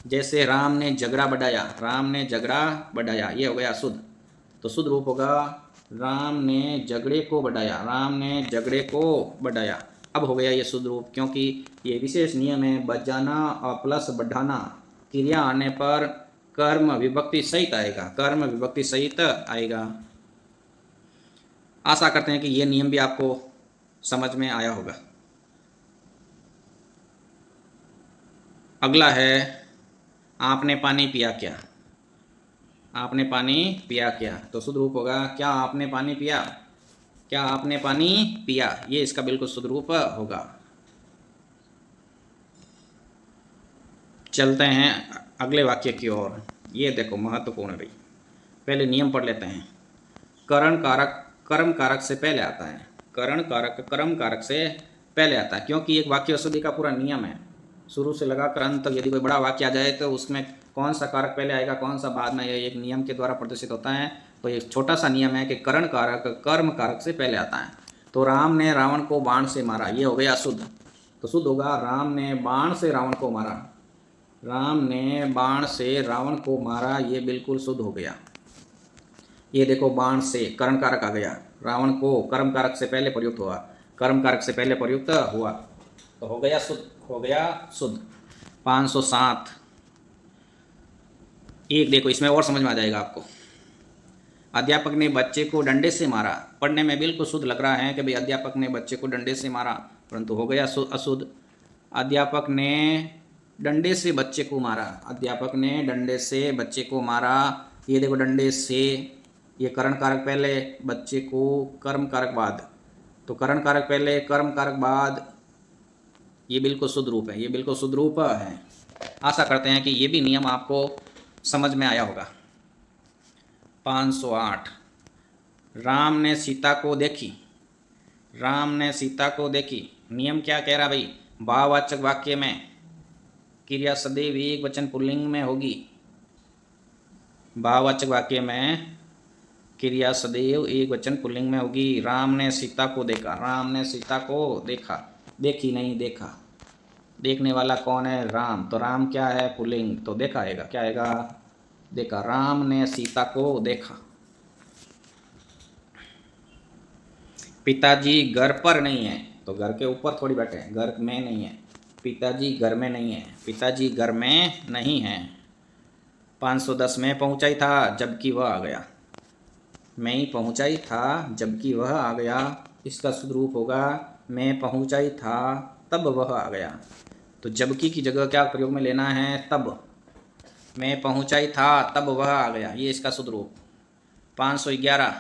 A: जैसे राम ने झगड़ा बढ़ाया। राम ने झगड़ा बढ़ाया, ये हो गया शुद्ध। तो शुद्ध रूप होगा राम ने झगड़े को बढ़ाया। राम ने झगड़े को बढ़ाया। अब हो गया ये शुद्ध रूप, क्योंकि ये विशेष नियम है। बजाना और प्लस बढ़ाना क्रिया आने पर कर्म विभक्ति सहित आएगा। कर्म विभक्ति सहित आएगा। आशा करते हैं कि ये नियम भी आपको समझ में आया होगा। अगला है आपने पानी पिया क्या? आपने पानी पिया क्या? तो शुद्ध रूप होगा क्या आपने पानी पिया? क्या आपने पानी पिया, ये इसका बिल्कुल शुद्ध रूप होगा। चलते हैं अगले वाक्य की ओर। ये देखो महत्वपूर्ण भाई, पहले नियम पढ़ लेते हैं। करण कारक कर्म कारक से पहले आता है। करण कारक कर्म कारक से पहले आता है, क्योंकि एक वाक्य अशुद्धि का पूरा नियम है। शुरू से लगाकर अंत तक यदि कोई बड़ा वाक्य आ जाए तो उसमें कौन सा कारक पहले आएगा कौन सा बाद में, एक नियम के द्वारा प्रदर्शित होता है। तो एक छोटा सा नियम है कि करण कारक कर्म कारक से पहले आता है। तो राम ने रावण को बाण से मारा, ये हो गया अशुद्ध। तो शुद्ध होगा राम ने बाण से रावण को मारा। राम ने बाण से रावण को मारा, ये बिल्कुल शुद्ध हो गया। ये देखो बाण से करण कारक आ गया, रावण को कर्म कारक से पहले प्रयुक्त हुआ, कर्म कारक से पहले प्रयुक्त हुआ तो हो गया शुद्ध, हो गया शुद्ध। 507 एक देखो, इसमें और समझ में आ जाएगा आपको। अध्यापक ने बच्चे को डंडे से मारा, पढ़ने में बिल्कुल शुद्ध लग रहा है कि भाई अध्यापक ने बच्चे को डंडे से मारा, परंतु हो गया अशुद्ध। अध्यापक ने डंडे से बच्चे को मारा, अध्यापक ने डंडे से बच्चे को मारा। ये देखो डंडे से, ये करण कारक पहले, बच्चे को कर्म कारक बाद, तो करण कारक पहले कर्म कारक बाद, ये बिल्कुल शुद्ध रूप है, ये बिल्कुल शुद्ध रूप है। आशा करते हैं कि ये भी नियम आपको समझ में आया होगा। 508 राम ने सीता को देखी, राम ने सीता को देखी। नियम क्या कह रहा भाई, भाववाचक वाक्य में क्रिया सदैव एक वचन पुल्लिंग में होगी। भाववाचक वाक्य में क्रिया सदैव एक वचन पुल्लिंग में होगी। राम ने सीता को देखा, राम ने सीता को देखा, देखी नहीं देखा। देखने वाला कौन है, राम, तो राम क्या है, पुल्लिंग, तो देखा आएगा, क्या आएगा, देखा। राम ने सीता को देखा। पिताजी घर पर नहीं है, तो घर के ऊपर थोड़ी बैठे हैं, घर में नहीं है, पिताजी घर में नहीं है, पिताजी घर में नहीं है। 510 में पहुंचा ही था जबकि वह आ गया, मैं ही पहुंचा ही था जबकि वह आ गया। इसका शुद्ध रूप होगा मैं पहुंचा ही था तब वह आ गया। तो जबकि की जगह क्या प्रयोग में लेना है, तब। मैं पहुंचा ही था तब वह आ गया, ये इसका शुद्ध रूप। 511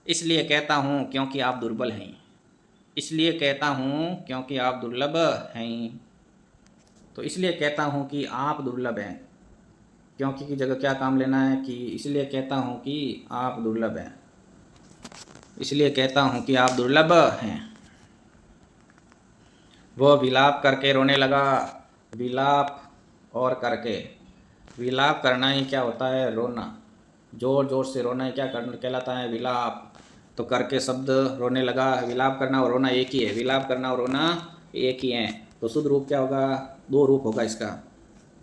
A: इसलिए कहता हूँ क्योंकि आप दुर्बल हैं, इसलिए कहता हूँ क्योंकि आप दुर्लभ हैं। तो इसलिए कहता हूँ कि आप दुर्लभ हैं, क्योंकि की जगह क्या काम लेना है, कि इसलिए कहता हूँ कि आप दुर्लभ हैं, इसलिए कहता हूँ कि आप दुर्लभ हैं। वह विलाप करके रोने लगा, विलाप और करके, विलाप करना ही क्या होता है, रोना, जोर जोर से रोना ही क्या कहलाता है, विलाप। तो करके शब्द रोने लगा, विलाप करना और रोना एक ही है, विलाप करना और रोना एक ही है। तो शुद्ध रूप क्या होगा, दो रूप होगा इसका,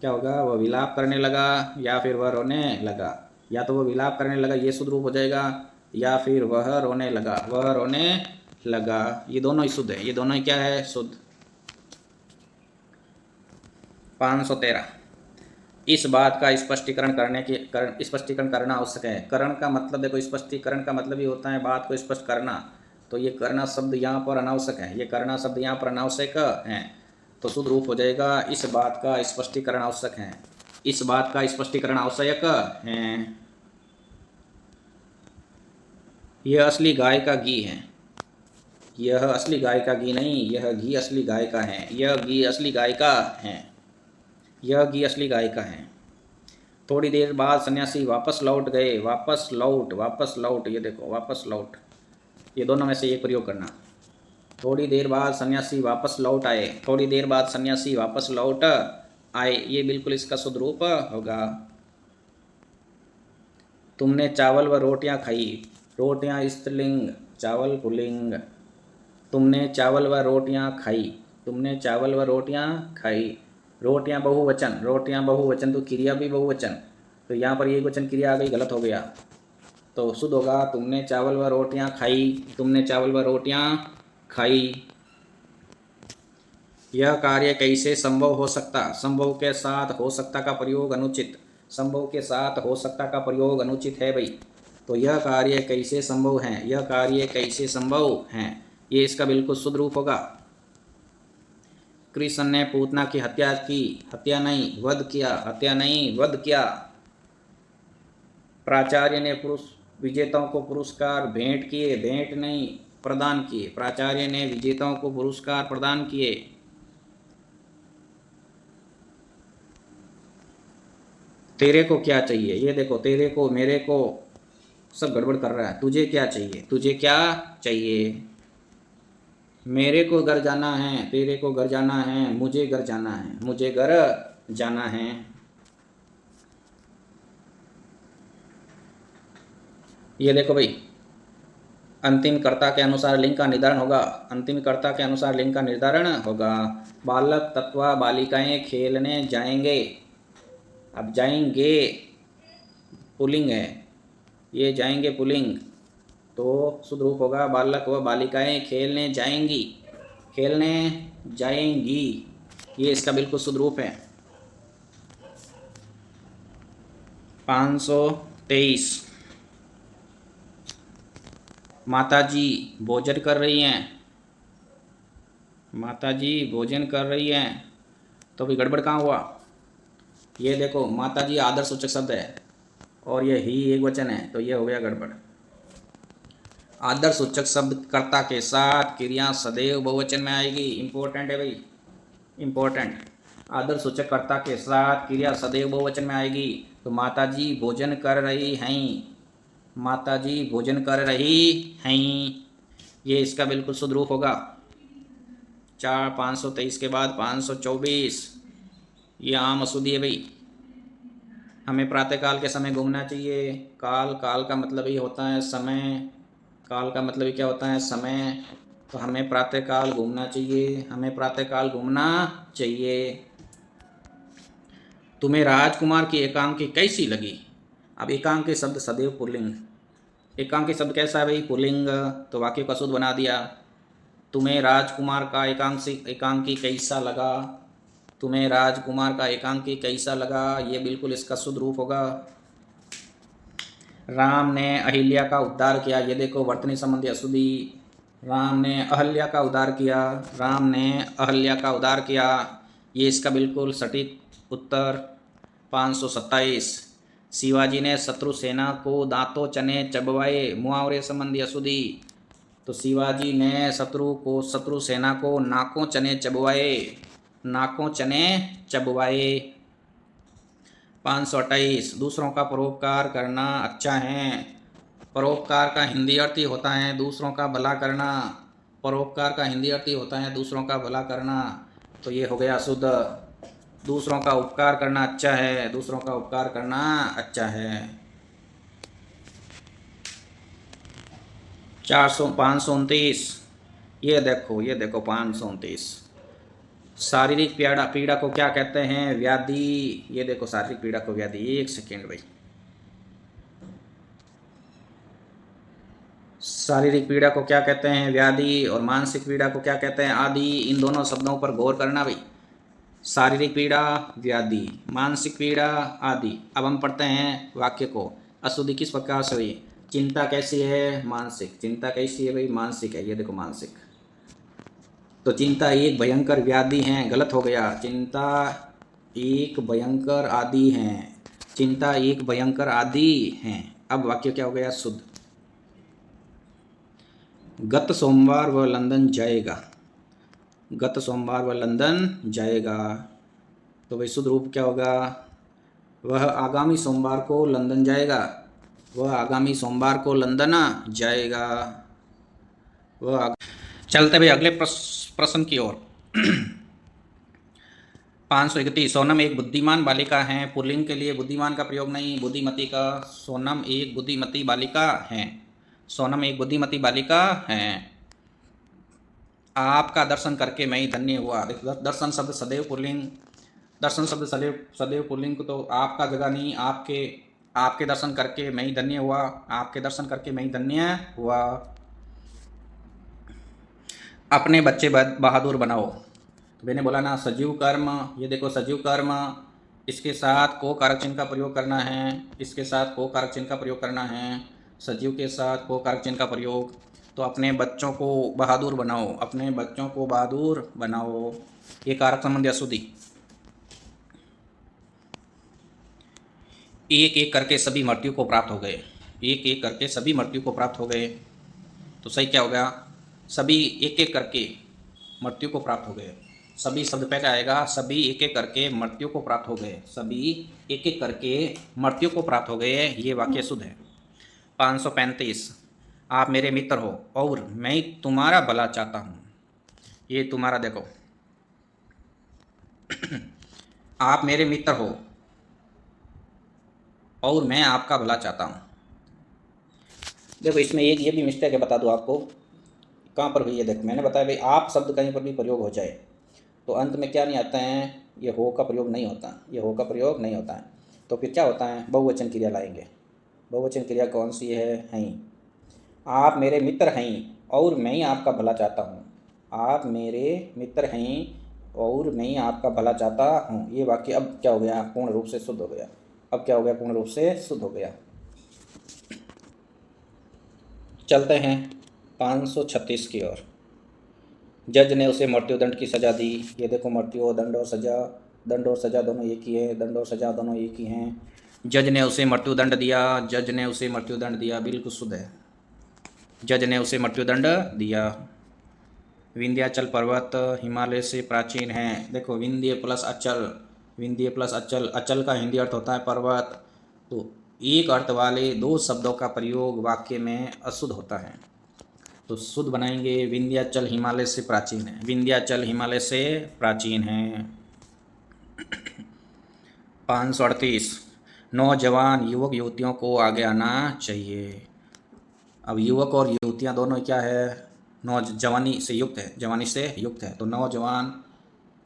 A: क्या होगा, वह विलाप करने लगा या फिर वह रोने लगा। या तो वह विलाप करने लगा ये शुद्ध रूप हो जाएगा, या फिर वह रोने लगा, वह रोने लगा, ये दोनों ही शुद्ध है, ये दोनों ही क्या है, शुद्ध। 513 इस बात का स्पष्टीकरण करना आवश्यक है। करण का मतलब देखो, स्पष्टीकरण का मतलब ये होता है बात को स्पष्ट करना, तो ये करना शब्द यहाँ पर अनावश्यक है, ये करना शब्द यहाँ पर अनावश्यक है। तो शुद्ध रूप हो जाएगा इस बात का स्पष्टीकरण आवश्यक है, इस बात का स्पष्टीकरण आवश्यक है। यह असली गाय का घी है, यह असली गाय का घी नहीं, यह घी असली गाय का है, यह घी असली गाय का है, यह घी असली गाय का है। थोड़ी देर बाद सन्यासी वापस लौट गए, वापस लौट, ये देखो वापस लौट, ये दोनों में से एक प्रयोग करना। थोड़ी देर बाद सन्यासी वापस लौट आए, थोड़ी देर बाद सन्यासी वापस लौट आए, ये बिल्कुल इसका शुद्ध रूप होगा। तुमने चावल व रोटियां खाई, रोटियां स्त्रीलिंग, चावल पुल्लिंग। तुमने चावल व रोटियां खाई, तुमने चावल व रोटियां खाई। रोटियां बहुवचन, तो क्रिया भी बहुवचन, तो यहाँ पर एक वचन क्रिया आ गई, गलत हो गया। तो शुद्ध होगा तुमने चावल व रोटियां खाई, तुमने चावल व रोटियां खाई। यह कार्य कैसे संभव हो सकता, संभव के साथ हो सकता का प्रयोग अनुचित, संभव के साथ हो सकता का प्रयोग अनुचित है भाई। तो यह कार्य कैसे संभव है, यह कार्य कैसे संभव है, ये इसका बिल्कुल शुद्ध रूप होगा। कृष्ण ने पूतना की हत्या की, हत्या नहीं वध किया, हत्या नहीं वध किया। प्राचार्य ने विजेताओं को पुरस्कार भेंट किए, भेंट नहीं प्रदान किए, प्राचार्य ने विजेताओं को पुरस्कार प्रदान किए। तेरे को क्या चाहिए, ये देखो तेरे को मेरे को सब गड़बड़ कर रहा है। तुझे क्या चाहिए, तुझे क्या चाहिए, मेरे को घर जाना है, तेरे को घर जाना है, मुझे घर जाना है, मुझे घर जाना है। ये देखो भाई, अंतिम कर्ता के अनुसार लिंग का निर्धारण होगा। अंतिम कर्ता के अनुसार लिंग का निर्धारण होगा। बालक तथा बालिकाएं खेलने जाएंगे। अब जाएंगे पुल्लिंग है, ये जाएंगे पुल्लिंग, तो शुद्ध रूप होगा बालक व बालिकाएं खेलने जाएंगी। खेलने जाएंगी, ये इसका बिल्कुल शुद्ध रूप है। 523 माताजी भोजन कर रही हैं। माताजी भोजन कर रही हैं, तो भी गड़बड़ कहाँ हुआ? ये देखो माताजी आदर सूचक शब्द है और ये ही एक वचन है, तो ये हो गया गड़बड़। आदर सूचक शब्द कर्ता के साथ क्रिया सदैव बहुवचन में आएगी। इंपॉर्टेंट है भाई, इंपॉर्टेंट। आदर सूचक कर्ता के साथ क्रिया सदैव बहुवचन में आएगी। तो माताजी भोजन कर रही हैं, माताजी भोजन कर रही हैं, ये इसका बिल्कुल शुद्ध रूप होगा। 523 के बाद 524, ये आम अशुद्धि है भाई। हमें प्रातःकाल के समय घूमना चाहिए। काल, काल का मतलब ही होता है समय, काल का मतलब ही क्या होता है? समय। तो हमें प्रातःकाल घूमना चाहिए, हमें प्रातःकाल घूमना चाहिए। तुम्हें राजकुमार की एकांकी कैसी लगी? अब एकांकी शब्द सदैव पुल्लिंग। एकांकी शब्द कैसा है भाई? पुल्लिंग, तो वाक्य को अशुद्ध बना दिया। तुम्हें राजकुमार का एकांकी कैसा लगा? तुम्हें राजकुमार का एकांकी कैसा लगा, ये बिल्कुल इसका शुद्ध रूप होगा। राम ने अहिल्या का उद्धार किया, ये देखो वर्तनी संबंधी अशुद्धि। राम ने अहल्या का उद्धार किया, राम ने अहल्या का उद्धार किया, ये इसका बिल्कुल सटीक उत्तर। 527 शिवाजी ने शत्रु सेना को दांतों चने चबवाए, मुहावरे संबंधी अशुद्धि। तो शिवाजी ने शत्रु सेना को नाकों चने चबवाए, नाकों चने चबवाए। 528 दूसरों का परोपकार करना अच्छा है। परोपकार का हिंदी अर्थ ही होता है दूसरों का भला करना। परोपकार का हिंदी अर्थ ही होता है दूसरों का भला करना, तो ये हो गया शुद्ध। दूसरों का उपकार करना अच्छा है, दूसरों का उपकार करना अच्छा है। 529 ये देखो 529 शारीरिक पीड़ा को क्या कहते हैं? व्याधि। ये देखो शारीरिक पीड़ा को व्याधि। एक सेकेंड भाई, शारीरिक पीड़ा को क्या कहते हैं? व्याधि। और मानसिक पीड़ा को क्या कहते हैं? आदि। इन दोनों शब्दों पर गौर करना भाई। शारीरिक पीड़ा व्याधि, मानसिक पीड़ा आदि। अब हम पढ़ते हैं वाक्य को। अशुद्धि किस प्रकार से हुई? चिंता कैसी है? मानसिक। चिंता कैसी है भाई? मानसिक है। ये देखो मानसिक। तो चिंता एक भयंकर व्याधि है, गलत हो गया। चिंता एक भयंकर आदि है, चिंता एक भयंकर आदि है। अब वाक्य क्या हो गया? शुद्ध। गत सोमवार वह लंदन जाएगा, गत सोमवार वह लंदन जाएगा, तो भाई शुद्ध रूप क्या होगा? वह आगामी सोमवार को लंदन जाएगा, वह आगामी सोमवार को लंदन जाएगा। चलते भाई अगले प्रश्न की ओर। 531 सोनम एक बुद्धिमान बालिका है। पुल्लिंग के लिए बुद्धिमान का प्रयोग नहीं, बुद्धिमती का। सोनम एक बुद्धिमती बालिका है, सोनम एक बुद्धिमती बालिका है। आपका दर्शन करके मैं ही धन्य हुआ। दर्शन शब्द सदैव पुल्लिंग, दर्शन शब्द सदैव पुल्लिंग, तो आपका जगह नहीं, आपके दर्शन करके मैं ही धन्य हुआ, आपके दर्शन करके मैं ही धन्य हुआ। अपने बच्चे बहादुर बनाओ, तो मैंने बोला ना सजीव कर्म। ये देखो सजीव कर्म, इसके साथ को कारक चिन्ह का प्रयोग करना है, इसके साथ को कारक चिन्ह का प्रयोग करना है, सजीव के साथ को कारक चिन्ह का प्रयोग। तो अपने बच्चों को बहादुर बनाओ, अपने बच्चों को बहादुर बनाओ, ये कारक संबंधी अशुद्धि। एक एक करके सभी मृत्यु को प्राप्त हो गए, एक एक करके सभी मृत्यु को प्राप्त हो गए, तो सही क्या होगा? सभी एक एक करके मृत्यु को प्राप्त हो गए। सभी शब्द पहले आएगा, सभी एक एक करके मृत्यु को प्राप्त हो गए, सभी एक एक करके मृत्यु को प्राप्त हो गए, ये वाक्य शुद्ध है। 535 आप मेरे मित्र हो और मैं तुम्हारा भला चाहता हूँ। ये तुम्हारा देखो आप मेरे मित्र हो और मैं आपका भला चाहता हूँ। देखो इसमें एक ये भी मिस्टेक है, बता दूँ आपको कहाँ पर हुई है। देखो मैंने बताया भाई आप शब्द कहीं पर भी प्रयोग हो जाए तो अंत में क्या नहीं आता है, ये हो का प्रयोग नहीं होता, ये हो का प्रयोग नहीं होता है। तो फिर क्या होता है, बहुवचन क्रिया लाएंगे। बहुवचन क्रिया कौन सी है, हैं। आप मेरे मित्र हैं और मैं ही आपका भला चाहता हूँ। आप मेरे मित्र हैं और मैं ही आपका भला चाहता हूँ। ये वाक्य अब क्या हो गया, पूर्ण रूप से शुद्ध हो गया। अब क्या हो गया, पूर्ण रूप से शुद्ध हो गया। चलते हैं 536 की ओर। जज ने उसे मृत्युदंड की सज़ा दी। ये देखो मृत्यु दंड और सज़ा, दंड और सज़ा दोनों एक ही है, दंड और सज़ा दोनों एक ही हैं। जज ने उसे मृत्युदंड दिया, जज ने उसे मृत्युदंड दिया, बिल्कुल शुद्ध है। जज ने उसे मृत्युदंड दिया। विंध्याचल पर्वत हिमालय से प्राचीन है। देखो विंध्य प्लस अचल, विंध्य प्लस अचल, अचल का हिंदी अर्थ होता है पर्वत। तो एक अर्थ वाले दो शब्दों का प्रयोग वाक्य में अशुद्ध होता है। तो शुद्ध बनाएंगे, विंध्याचल हिमालय से प्राचीन है, विंध्याचल हिमालय से प्राचीन है। 538 नौजवान युवक युवतियों को आगे आना चाहिए। अब युवक और युवतियां दोनों क्या है, जवानी से युक्त है, जवानी से युक्त है। तो नौजवान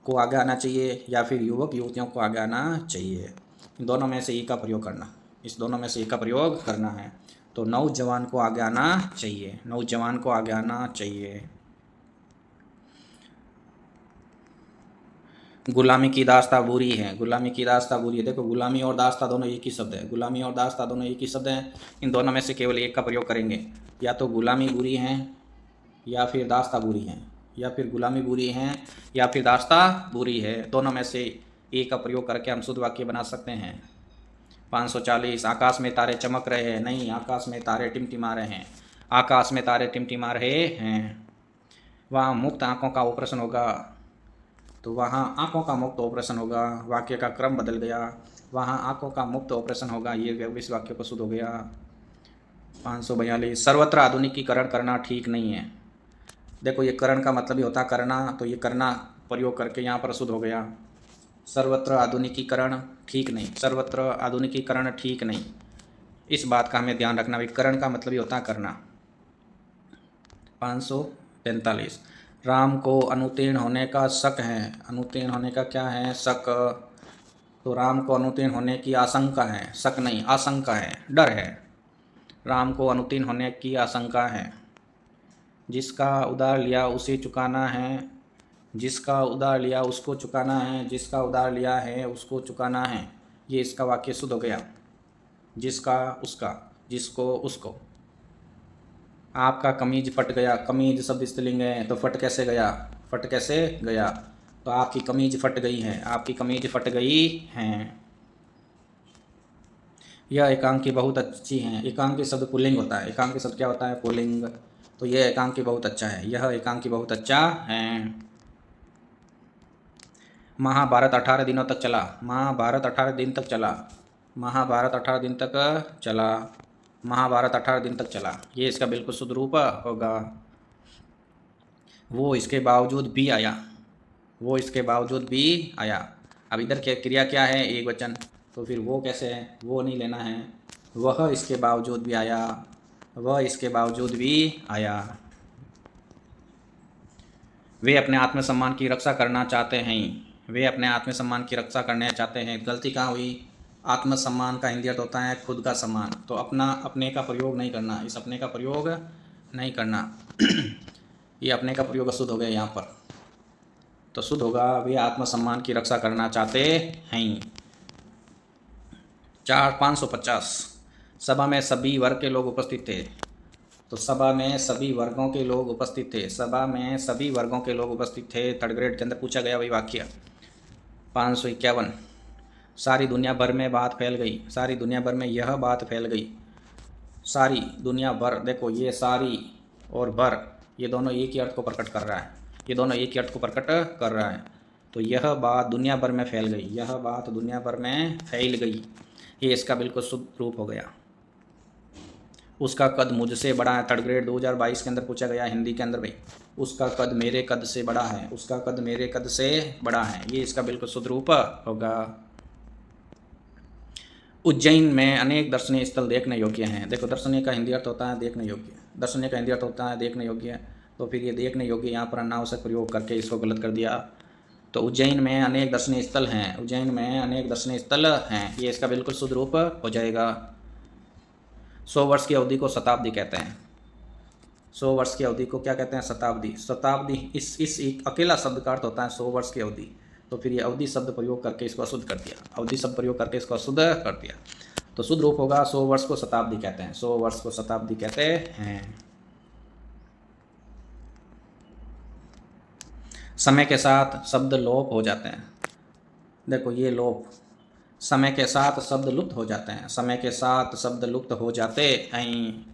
A: को आगे आना चाहिए या फिर युवक युवतियों को आगे आना चाहिए। इन दोनों में से एक का प्रयोग करना, इस दोनों में से एक का प्रयोग करना है। तो नौजवान को आगे आना चाहिए, नौजवान को आगे आना चाहिए। गुलामी की दास्ता बुरी है, गुलामी की दास्ता बुरी है। देखो गुलामी और दास्ता दोनों एक ही शब्द है, गुलामी और दास्ता दोनों एक ही शब्द हैं। इन दोनों में से केवल एक का प्रयोग करेंगे। या तो गुलामी बुरी है या फिर दास्ता बुरी है, या फिर गुलामी बुरी है या फिर दास्ता बुरी है। दोनों में से एक का प्रयोग करके हम शुद्ध वाक्य बना सकते हैं। 540 आकाश में तारे चमक रहे हैं, नहीं आकाश में तारे टिमटिमा रहे हैं, आकाश में तारे टिमटिमा रहे हैं। वहाँ मुक्त आँखों का ऑपरेशन होगा, तो वहाँ आँखों का मुक्त ऑपरेशन होगा, वाक्य का क्रम बदल गया। वहाँ आँखों का मुक्त ऑपरेशन होगा, ये इस वाक्य को शुद्ध हो गया। 542 सर्वत्र आधुनिकीकरण करना ठीक नहीं है। देखो ये करण का मतलब ही होता करना, तो ये करना प्रयोग करके यहाँ पर शुद्ध हो गया। सर्वत्र आधुनिकीकरण ठीक नहीं, सर्वत्र आधुनिकीकरण ठीक नहीं, इस बात का हमें ध्यान रखना। विकरण का मतलब ही होता करना। 543 राम को अनुत्तीर्ण होने का शक है। अनुत्तीर्ण होने का क्या है, शक। तो राम को अनुत्तीर्ण होने की आशंका है, शक नहीं आशंका है, डर है। राम को अनुत्तीर्ण होने की आशंका है। जिसका उधार लिया उसे चुकाना है, जिसका उधार लिया उसको चुकाना है, जिसका उधार लिया है उसको चुकाना है। ये इसका वाक्य शुद्ध हो गया। जिसका उसका, जिसको उसको। आपका कमीज फट गया, कमीज शब्द स्त्रीलिंग है तो फट कैसे गया, फट कैसे गया। तो आपकी कमीज फट गई है, आपकी कमीज फट गई है। यह एकांकी बहुत अच्छी हैं। एकांकी शब्द पुल्लिंग होता है, एकांकी शब्द क्या होता है, पुल्लिंग। तो यह एकांकी बहुत अच्छा है, यह एकांकी बहुत अच्छा है। महाभारत 18 दिनों तक चला, महाभारत 18 दिन तक चला, महाभारत 18 दिन तक चला, महाभारत 18 दिन तक चला। ये इसका बिल्कुल शुद्ध रूप होगा। वो इसके बावजूद भी आया, वो इसके बावजूद भी आया। अब इधर क्या क्रिया क्या है, एक वचन, तो फिर वो कैसे है, वो नहीं लेना है। वह इसके बावजूद भी आया, वह इसके बावजूद भी आया। वे अपने आत्मसम्मान की रक्षा करना चाहते हैं, वे अपने आत्मसम्मान की रक्षा करना चाहते हैं। गलती कहाँ हुई, आत्मसम्मान का हिंदी अर्थ होता है खुद का सम्मान। तो अपना, अपने का प्रयोग नहीं करना, इस अपने का प्रयोग नहीं करना। ये अपने का प्रयोग अशुद्ध हो गया यहाँ पर, तो शुद्ध होगा वे आत्मसम्मान की रक्षा करना चाहते हैं। 550 सभा में सभी वर्ग के लोग उपस्थित थे। तो सभा में सभी वर्गों के लोग उपस्थित थे, सभा में सभी वर्गों के लोग उपस्थित थे, थर्ड ग्रेड के अंदर पूछा गया वही वाक्य। 551 सारी दुनिया भर में बात फैल गई, सारी दुनिया भर में यह बात फैल गई। सारी दुनिया भर, देखो ये सारी और भर ये दोनों एक ही अर्थ को प्रकट कर रहा है, ये दोनों एक ही अर्थ को प्रकट कर रहा है। तो यह बात दुनिया भर में फैल गई, यह बात दुनिया भर में फैल गई, ये इसका बिल्कुल शुद्ध रूप हो गया। उसका कद मुझसे बड़ा है, थर्ड ग्रेड 2022 के अंदर पूछा गया हिंदी के अंदर भाई। उसका कद मेरे कद से बड़ा है, उसका कद मेरे कद से बड़ा है, ये इसका बिल्कुल शुद्ध रूप होगा। उज्जैन में अनेक दर्शनीय स्थल देखने योग्य हैं। देखो दर्शनीय का हिंदी अर्थ होता है देखने योग्य, दर्शनीय का हिंदी अर्थ होता है देखने योग्य, तो फिर ये देखने योग्य यहाँ पर अनावश्यक प्रयोग करके इसको गलत कर दिया। तो उज्जैन में अनेक दर्शनीय स्थल हैं, उज्जैन में अनेक दर्शनीय स्थल हैं, ये इसका बिल्कुल शुद्ध रूप हो जाएगा। 100 वर्ष की अवधि को शताब्दी कहते हैं। 100 वर्ष की अवधि को क्या कहते हैं? शताब्दी। शताब्दी इस एक अकेला शब्द का अर्थ होता है 100 वर्ष की अवधि। तो फिर ये अवधि शब्द प्रयोग करके इसको अशुद्ध कर दिया, अवधि शब्द प्रयोग करके इसको अशुद्ध कर दिया। तो शुद्ध रूप होगा 100 वर्ष को शताब्दी कहते हैं, 100 वर्ष को शताब्दी कहते हैं। समय के साथ शब्द लोप हो जाते हैं। देखो ये लोप, समय के साथ शब्द लुप्त हो जाते हैं, समय के साथ शब्द लुप्त हो जाते हैं।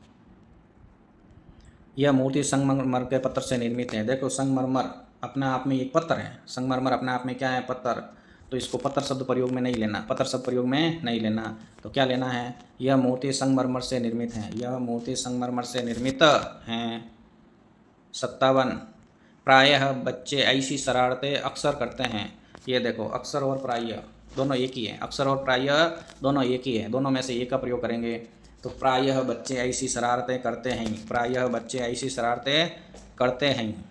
A: यह मूर्ति संगमरमर के पत्थर से निर्मित है। देखो संगमरमर अपने आप में एक पत्थर है, संगमरमर अपने आप में क्या है? पत्थर। तो इसको पत्थर शब्द प्रयोग में नहीं लेना, पत्थर शब्द प्रयोग में नहीं लेना। तो क्या लेना है? यह मूर्ति संगमरमर से निर्मित है, यह मूर्ति संगमरमर से निर्मित है। 57 प्रायः बच्चे ऐसी शरारतें अक्सर करते हैं। ये देखो अक्सर और प्रायः दोनों एक ही है, अक्सर और प्रायः दोनों एक ही है, दोनों में से एक का प्रयोग करेंगे। तो प्रायः बच्चे ऐसी शरारतें करते हैं, प्रायः बच्चे ऐसी शरारतें करते हैं।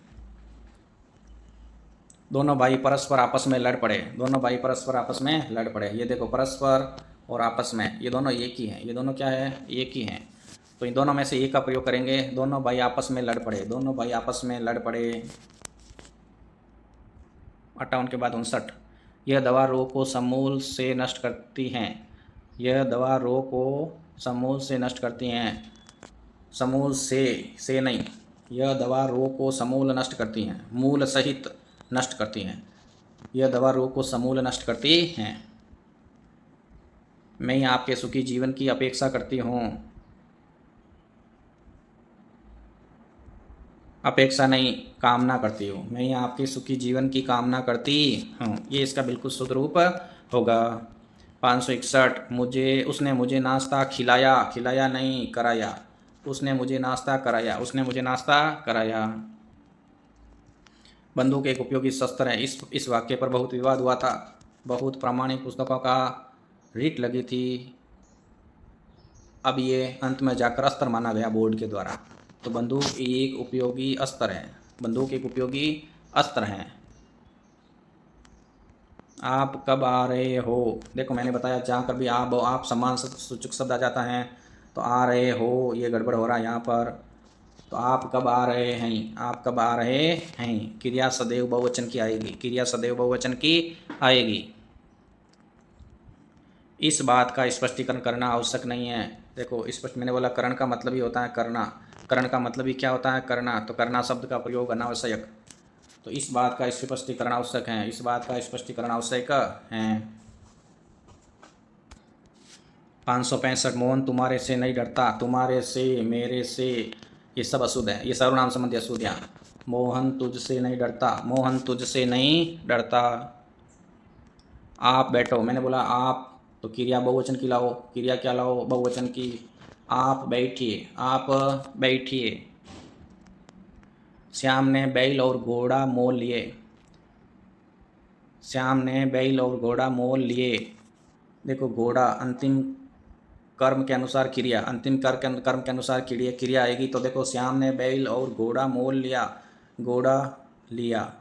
A: दोनों भाई परस्पर आपस में लड़ पड़े, दोनों भाई परस्पर आपस में लड़ पड़े। ये देखो परस्पर और आपस में, ये दोनों एक ही हैं, ये दोनों क्या है? एक ही हैं। तो इन दोनों में से एक का प्रयोग करेंगे। दोनों भाई आपस में लड़ पड़े, दोनों भाई आपस में लड़ पड़े। 58 के बाद 59 यह दवा रोग को समूल से नष्ट करती हैं, यह दवा रोग को समूल से नष्ट करती हैं। समूल से नहीं, यह दवा रोग को समूल नष्ट करती हैं, मूल सहित नष्ट करती हैं। यह दवा रोग को समूल नष्ट करती हैं। मैं आपके सुखी जीवन की अपेक्षा करती हूँ, अपेक्षा नहीं कामना करती हूँ, मैं आपके सुखी जीवन की कामना करती हूँ। ये इसका बिल्कुल शुद्ध रूप होगा। 561 उसने मुझे नाश्ता खिलाया, खिलाया नहीं कराया, उसने मुझे नाश्ता कराया, उसने मुझे नाश्ता कराया। बंदूक एक उपयोगी शस्त्र है। इस वाक्य पर बहुत विवाद हुआ था, बहुत प्रामाणिक पुस्तकों का रीट लगी थी। अब ये अंत में जाकर अस्त्र माना गया बोर्ड के द्वारा। तो बंदूक एक उपयोगी अस्त्र है, बंदूक एक उपयोगी अस्त्र है। आप कब आ रहे हो? देखो मैंने बताया जहाँ कर भी आप समान सूचक शब्द आ जाता है तो आ रहे हो, ये गड़बड़ हो रहा है यहाँ पर। तो आप कब आ रहे हैं, आप कब आ रहे हैं। क्रिया सदैव बहुवचन की आएगी, क्रिया सदैव बहुवचन की आएगी। इस बात का स्पष्टीकरण करना आवश्यक नहीं है। देखो स्पष्ट, मैंने बोला करण का मतलब ही होता है करना, करण का मतलब ही क्या होता है? करना। तो करना शब्द का प्रयोग अनावश्यक। तो इस बात का स्पष्टीकरण आवश्यक है, इस बात का स्पष्टीकरण आवश्यक है। 565 मोहन तुम्हारे से नहीं डरता, तुम्हारे से, मेरे से, ये सब अशुद्ध है, ये सर्वनाम संबंधी अशुद्ध है। मोहन तुझसे नहीं डरता, मोहन तुझसे नहीं डरता। आप बैठो, मैंने बोला आप, तो क्रिया बहुवचन की लाओ, क्रिया क्या लाओ? बहुवचन की। आप बैठिए, आप बैठिए। श्याम ने बैल और घोड़ा मोल लिए, श्याम ने बैल और घोड़ा मोल लिए। देखो घोड़ा अंतिम कर्म के अनुसार क्रिया, अंतिम कर्म के अनुसार क्रिया आएगी। तो देखो श्याम ने बैल और घोड़ा मोल लिया, घोड़ा लिया,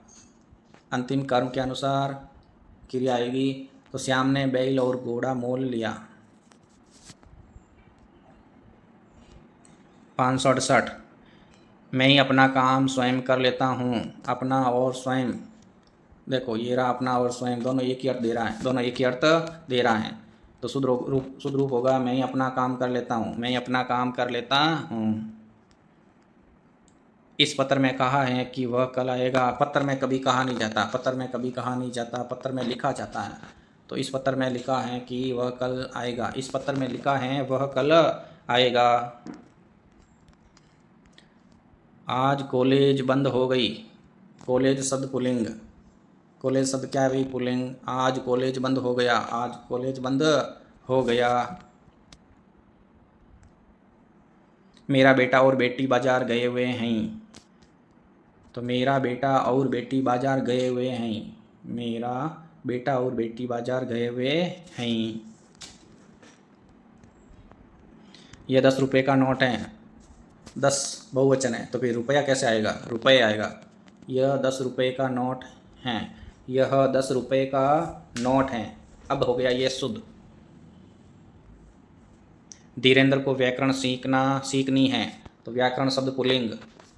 A: अंतिम कर्म के अनुसार क्रिया आएगी। तो श्याम ने बैल और घोड़ा मोल लिया। 568 मैं ही अपना काम स्वयं कर लेता हूँ, अपना और स्वयं। देखो ये रहा अपना और स्वयं, दोनों एक ही अर्थ दे रहा है, दोनों एक ही अर्थ दे रहा है। तो शुद्ध रूप होगा मैं ही अपना काम कर लेता हूँ, मैं ही अपना काम कर लेता हूँ। इस पत्र में कहा है कि वह कल आएगा। पत्र में कभी कहा नहीं जाता, पत्र में कभी कहा नहीं जाता, पत्र में लिखा जाता है। तो इस पत्र में लिखा है कि वह कल आएगा, इस पत्र में लिखा है वह कल आएगा। आज कॉलेज बंद हो गई, कॉलेज शब्द पुल्लिंग, कॉलेज शब्द क्या है भाई? पुल्लिंग। आज कॉलेज बंद हो गया, आज कॉलेज बंद हो गया। मेरा बेटा और बेटी बाजार गए हुए हैं, तो मेरा बेटा और बेटी बाजार गए हुए हैं, मेरा बेटा और बेटी बाजार गए हुए हैं। ये 10 रुपये का नोट है, 10 बहुवचन है, तो फिर रुपया कैसे आएगा? रुपये आएगा। यह 10 रुपये का नोट है, यह 10 रुपये का नोट है। अब हो गया ये शुद्ध। धीरेन्द्र को व्याकरण सीखनी है, तो व्याकरण शब्द पुल्लिंग,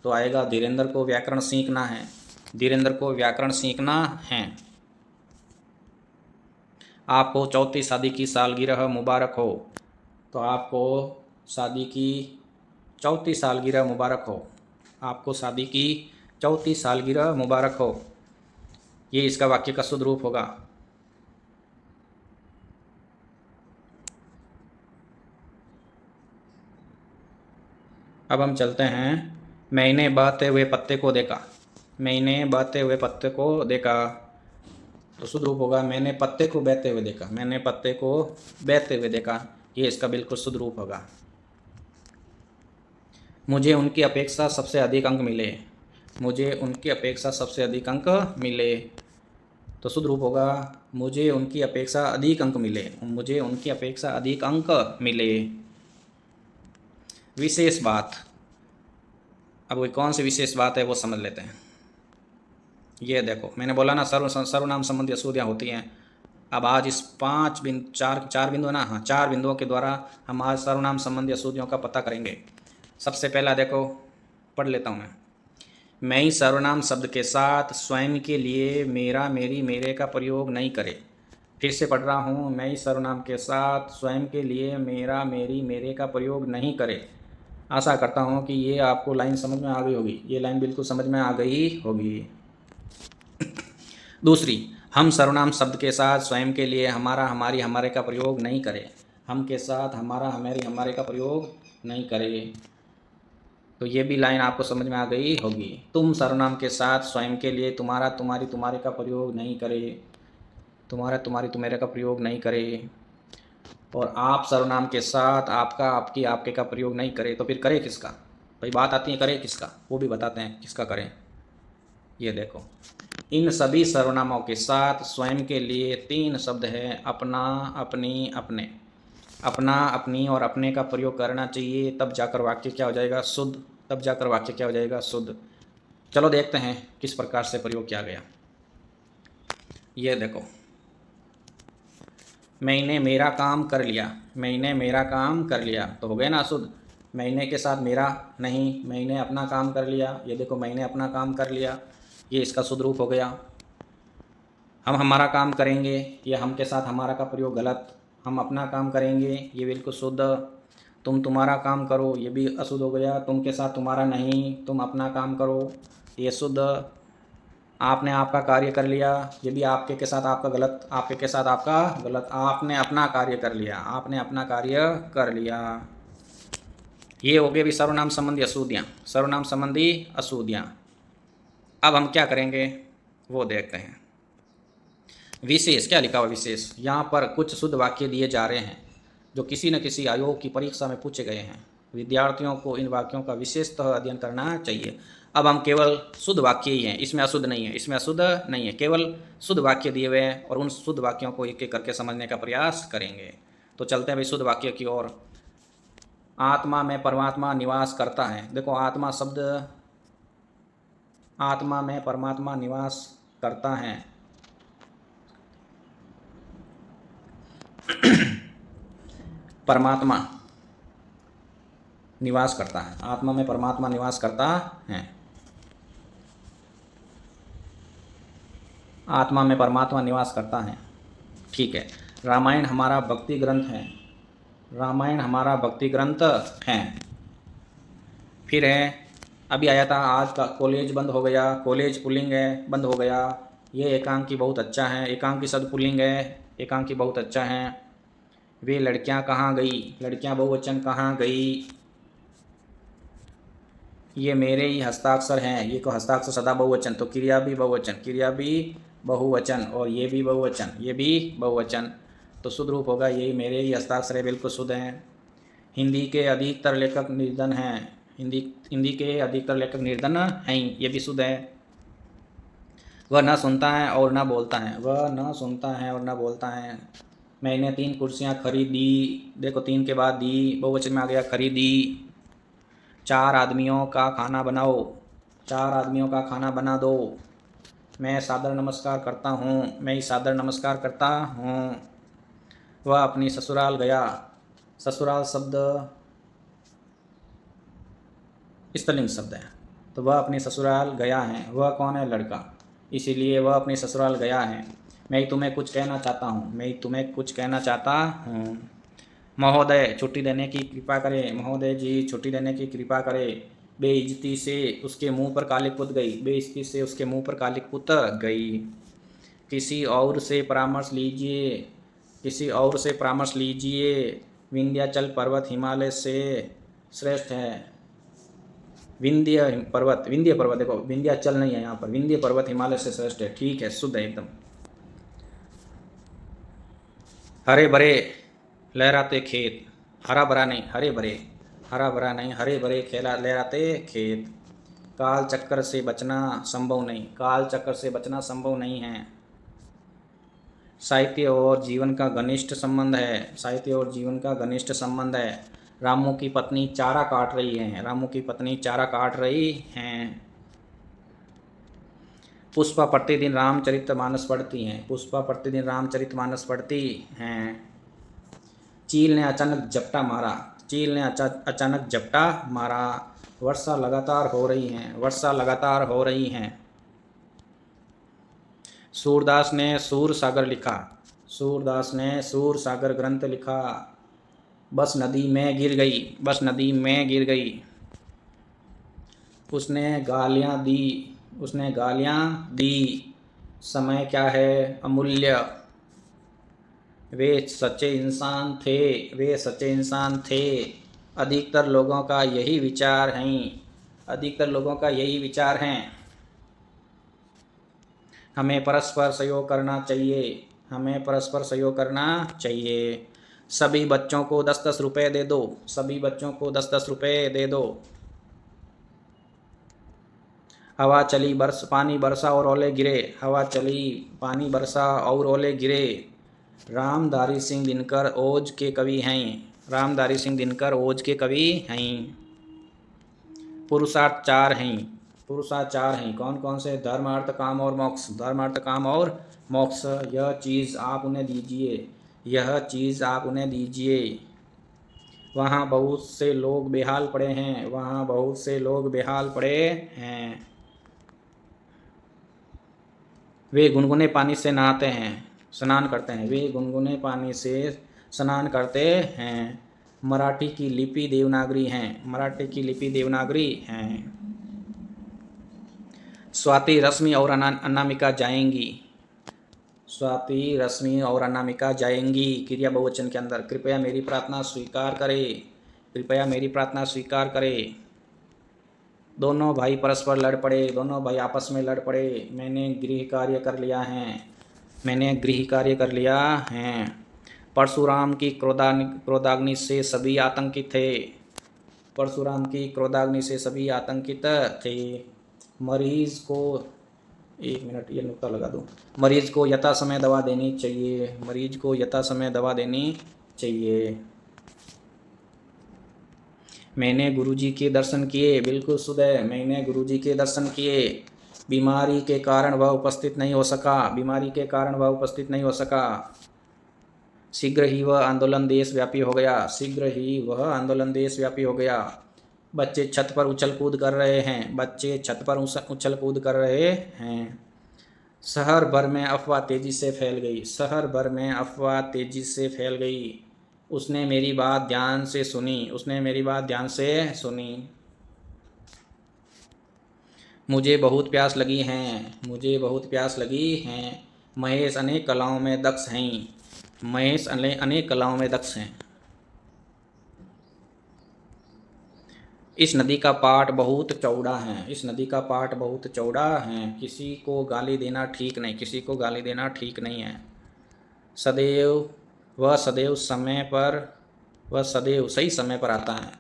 A: तो आएगा धीरेन्द्र को व्याकरण सीखना है, धीरेन्द्र को व्याकरण सीखना है। आपको चौथी शादी की सालगिरह मुबारक हो, तो आपको शादी की चौथी सालगिरह मुबारक हो, आपको शादी की चौथी सालगिरह मुबारक हो। ये इसका वाक्य का शुद्ध रूप होगा। अब हम चलते हैं। मैंने बहते हुए पत्ते को देखा, मैंने बहते हुए पत्ते को देखा, तो शुद्ध रूप होगा मैंने पत्ते को बहते हुए देखा, मैंने पत्ते को बहते हुए देखा। ये इसका बिल्कुल शुद्ध रूप होगा। मुझे उनकी अपेक्षा सबसे अधिक अंक मिले, मुझे उनकी अपेक्षा सबसे अधिक अंक मिले, तो शुद्ध रूप होगा मुझे उनकी अपेक्षा अधिक अंक मिले, मुझे उनकी अपेक्षा अधिक अंक मिले। विशेष बात, अब वो कौन सी विशेष बात है वो समझ लेते हैं। ये देखो मैंने बोला ना सर्वनाम संबंधी अशुद्धियाँ होती हैं। अब आज इस चार बिंदु है ना, हाँ 4 बिंदुओं के द्वारा हम आज सर्वनाम संबंधी अशुद्धियों का पता करेंगे। सबसे पहला देखो, पढ़ लेता हूँ मैं ही सर्वनाम शब्द के साथ स्वयं के लिए मेरा मेरी मेरे का प्रयोग नहीं करे। फिर से पढ़ रहा हूँ, मैं ही सर्वनाम के साथ स्वयं के लिए मेरा मेरी मेरे का प्रयोग नहीं करे। आशा करता हूँ कि ये आपको लाइन समझ में आ गई होगी, ये लाइन बिल्कुल समझ में आ गई होगी। दूसरी, हम सर्वनाम शब्द के साथ स्वयं के लिए हमारा हमारी हमारे का प्रयोग नहीं करें, हम के साथ हमारा हमारी हमारे का प्रयोग नहीं करें, तो ये भी लाइन आपको समझ में आ गई होगी। तुम सर्वनाम के साथ स्वयं के लिए तुम्हारा तुम्हारी तुम्हारे का प्रयोग नहीं करे, तुम्हारा तुम्हारी तुम्हारे का प्रयोग नहीं करे। और आप सर्वनाम के साथ आपका आपकी आपके का प्रयोग नहीं करे, तो फिर करे किसका? भाई बात आती है करे किसका, वो भी बताते हैं किसका करें। ये देखो, इन सभी सर्वनामों के साथ स्वयं के लिए 3 शब्द है, अपना अपनी अपने। अपना अपनी और अपने का प्रयोग करना चाहिए, तब जाकर वाक्य क्या हो जाएगा? शुद्ध, तब जाकर वाक्य क्या हो जाएगा? शुद्ध। चलो देखते हैं किस प्रकार से प्रयोग किया गया। ये देखो, मैंने मेरा काम कर लिया, मैंने मेरा काम कर लिया, तो हो गया ना शुद्ध। मैंने के साथ मेरा नहीं, मैंने अपना काम कर लिया, ये देखो मैंने अपना काम कर लिया, ये इसका शुद्ध रूप हो गया। हम हमारा काम करेंगे, ये हम के साथ हमारा का प्रयोग गलत। हम अपना काम करेंगे, ये बिल्कुल शुद्ध। तुम तुम्हारा काम करो, ये भी अशुद्ध हो गया। तुम के साथ तुम्हारा नहीं, तुम अपना काम करो, ये शुद्ध। आपने आपका कार्य कर लिया, ये भी आपके के साथ आपका गलत, आपके के साथ आपका गलत। आपने अपना कार्य कर लिया, आपने अपना कार्य कर लिया। ये हो गए भी सर्वनाम संबंधी अशुद्धियाँ, सर्वनाम संबंधी अशुद्धियाँ। अब हम क्या करेंगे वो देखते हैं। विशेष, क्या लिखा हुआ विशेष? यहाँ पर कुछ शुद्ध वाक्य दिए जा रहे हैं जो किसी न किसी आयोग की परीक्षा में पूछे गए हैं। विद्यार्थियों को इन वाक्यों का विशेषतः अध्ययन करना चाहिए। अब हम केवल शुद्ध वाक्य ही हैं, इसमें अशुद्ध नहीं है, इसमें अशुद्ध नहीं है, केवल शुद्ध वाक्य दिए हुए हैं और उन शुद्ध वाक्यों को एक एक करके समझने का प्रयास करेंगे। तो चलते हैं भाई शुद्ध वाक्य की ओर। आत्मा में परमात्मा निवास करता है। देखो आत्मा शब्द, आत्मा में परमात्मा निवास करता है। परमात्मा निवास करता है, आत्मा में परमात्मा निवास करता है। आत्मा में परमात्मा निवास करता है, ठीक है। रामायण हमारा भक्ति ग्रंथ है, रामायण हमारा भक्ति ग्रंथ है। फिर है, अभी आया था आज का, कॉलेज बंद हो गया, कॉलेज पुल्लिंग है, बंद हो गया। ये एकांकी बहुत अच्छा है, एकांकी शब्द पुल्लिंग है, एकांकी बहुत अच्छा है। वे लड़कियां कहाँ गई, लड़कियां बहुवचन कहाँ गई। ये मेरे ही हस्ताक्षर हैं, ये को हस्ताक्षर सदा बहुवचन, तो क्रिया भी बहुवचन, क्रिया भी बहुवचन, और ये भी बहुवचन, ये भी बहुवचन, तो शुद्ध रूप होगा यही मेरे ही हस्ताक्षर है, बिल्कुल शुद्ध हैं। हिंदी के अधिकतर लेखक निर्धन हैं, हिंदी के अधिकतर लेखक निर्धन हैं, ये भी शुद्ध है। वह न सुनता है और न बोलता है, वह न सुनता है और न बोलता है। मैंने 3 कुर्सियाँ खरीदी। देखो 3 के बाद दी बहुवचन में आ गया, खरीदी। 4 आदमियों का खाना बनाओ, 4 आदमियों का खाना बना दो। मैं सादर नमस्कार करता हूँ, मैं सादर नमस्कार करता हूँ। वह अपनी ससुराल गया। ससुराल शब्द स्त्रीलिंग शब्द है, तो वह अपनी ससुराल गया है। वह कौन है? लड़का, इसीलिए वह अपनी ससुराल गया है। मैं तुम्हें कुछ कहना चाहता हूँ, मैं तुम्हें कुछ कहना चाहता हूँ। महोदय छुट्टी देने की कृपा करें, महोदय जी छुट्टी देने की कृपा करें। बेइज्जती से उसके मुंह पर कालिक पुत गई, बेइज्जती से उसके मुंह पर कालिक पुत गई। किसी और से परामर्श लीजिए, किसी और से परामर्श लीजिए। विंध्याचल पर्वत हिमालय से श्रेष्ठ है। विंध्य पर्वत, देखो विंध्याचल नहीं है यहाँ पर, विंध्य पर्वत हिमालय से श्रेष्ठ है। ठीक है, शुद्ध है एकदम। हरे भरे लहराते खेत, हरा भरा नहीं हरे भरे, हरा भरा नहीं हरे भरे खेला लहराते खेत। काल चक्कर से बचना संभव नहीं, काल चक्कर से बचना संभव नहीं है। साहित्य और जीवन का घनिष्ठ संबंध है, साहित्य और जीवन का घनिष्ठ संबंध है। रामू की पत्नी चारा काट रही है, रामू की पत्नी चारा काट रही हैं। पुष्पा प्रतिदिन रामचरितमानस पढ़ती हैं, पुष्पा प्रतिदिन रामचरितमानस पढ़ती हैं। चील ने अचानक झपटा मारा, चील ने अचानक झपटा मारा। वर्षा लगातार हो रही है, वर्षा लगातार हो रही है। सूरदास ने सूर सागर लिखा, सूरदास ने सूर सागर ग्रंथ लिखा। बस नदी में गिर गई, बस नदी में गिर गई। उसने गालियाँ दी, उसने गालियाँ दी। समय क्या है? अमूल्य। वे सच्चे इंसान थे, वे सच्चे इंसान थे। अधिकतर लोगों का यही विचार है, अधिकतर लोगों का यही विचार है। हमें परस्पर सहयोग करना चाहिए, हमें परस्पर सहयोग करना चाहिए। सभी बच्चों को 10-10 रुपये दे दो, सभी बच्चों को 10-10 रुपये दे दो। हवा चली पानी बरसा और ओले गिरे, हवा चली पानी बरसा और ओले गिरे। रामधारी सिंह दिनकर ओज के कवि हैं, रामधारी सिंह दिनकर ओज के कवि हैं। पुरुषार्थ 4 हैं, पुरुषार्थ 4 हैं। कौन कौन से? धर्म अर्थ काम और मोक्ष, धर्म अर्थ काम और मोक्ष। यह चीज़ आप उन्हें दीजिए, यह चीज़ आप उन्हें दीजिए। वहाँ बहुत से लोग बेहाल पड़े हैं, वहाँ बहुत से लोग बेहाल पड़े हैं। वे गुनगुने पानी से नहाते हैं, स्नान करते हैं, वे गुनगुने पानी से स्नान करते हैं। मराठी की लिपि देवनागरी हैं, मराठी की लिपि देवनागरी हैं। स्वाति रश्मि और अनामिका जाएंगी, स्वाति रश्मि और अनामिका जाएंगी क्रिया बहुवचन के अंदर। कृपया मेरी प्रार्थना स्वीकार करें, कृपया मेरी प्रार्थना स्वीकार करें। दोनों भाई परस्पर लड़ पड़े, दोनों भाई आपस में लड़ पड़े। मैंने गृह कार्य कर लिया है, मैंने गृह कार्य कर लिया है। परशुराम की क्रोधाग्नि से सभी आतंकित थे, परशुराम की क्रोधाग्नि से सभी आतंकित थे। मरीज को, 1 मिनट ये नुक्ता लगा दूँ। मरीज को यथा समय दवा देनी चाहिए, मरीज को यथा समय दवा देनी चाहिए। मैंने गुरुजी के दर्शन किए, बिल्कुल शुद्ध है, मैंने गुरुजी के दर्शन किए। बीमारी के कारण वह उपस्थित नहीं हो सका, बीमारी के कारण वह उपस्थित नहीं हो सका। शीघ्र ही वह आंदोलन देशव्यापी हो गया, शीघ्र ही वह आंदोलन देशव्यापी हो गया। बच्चे छत पर उछल कूद कर रहे हैं, बच्चे छत पर उछल कूद कर रहे हैं। शहर भर में अफवाह तेजी से फैल गई, शहर भर में अफवाह तेजी से फैल गई। उसने मेरी बात ध्यान से सुनी, उसने मेरी बात ध्यान से सुनी। मुझे बहुत प्यास लगी है, मुझे बहुत प्यास लगी है। महेश अनेक कलाओं में दक्ष हैं, महेश अनेक कलाओं में दक्ष हैं। इस नदी का पाट बहुत चौड़ा है, इस नदी का पाट बहुत चौड़ा है। किसी को गाली देना ठीक नहीं, किसी को गाली देना ठीक नहीं है। सदैव वह सदैव समय पर, वह सदैव सही समय पर आता है,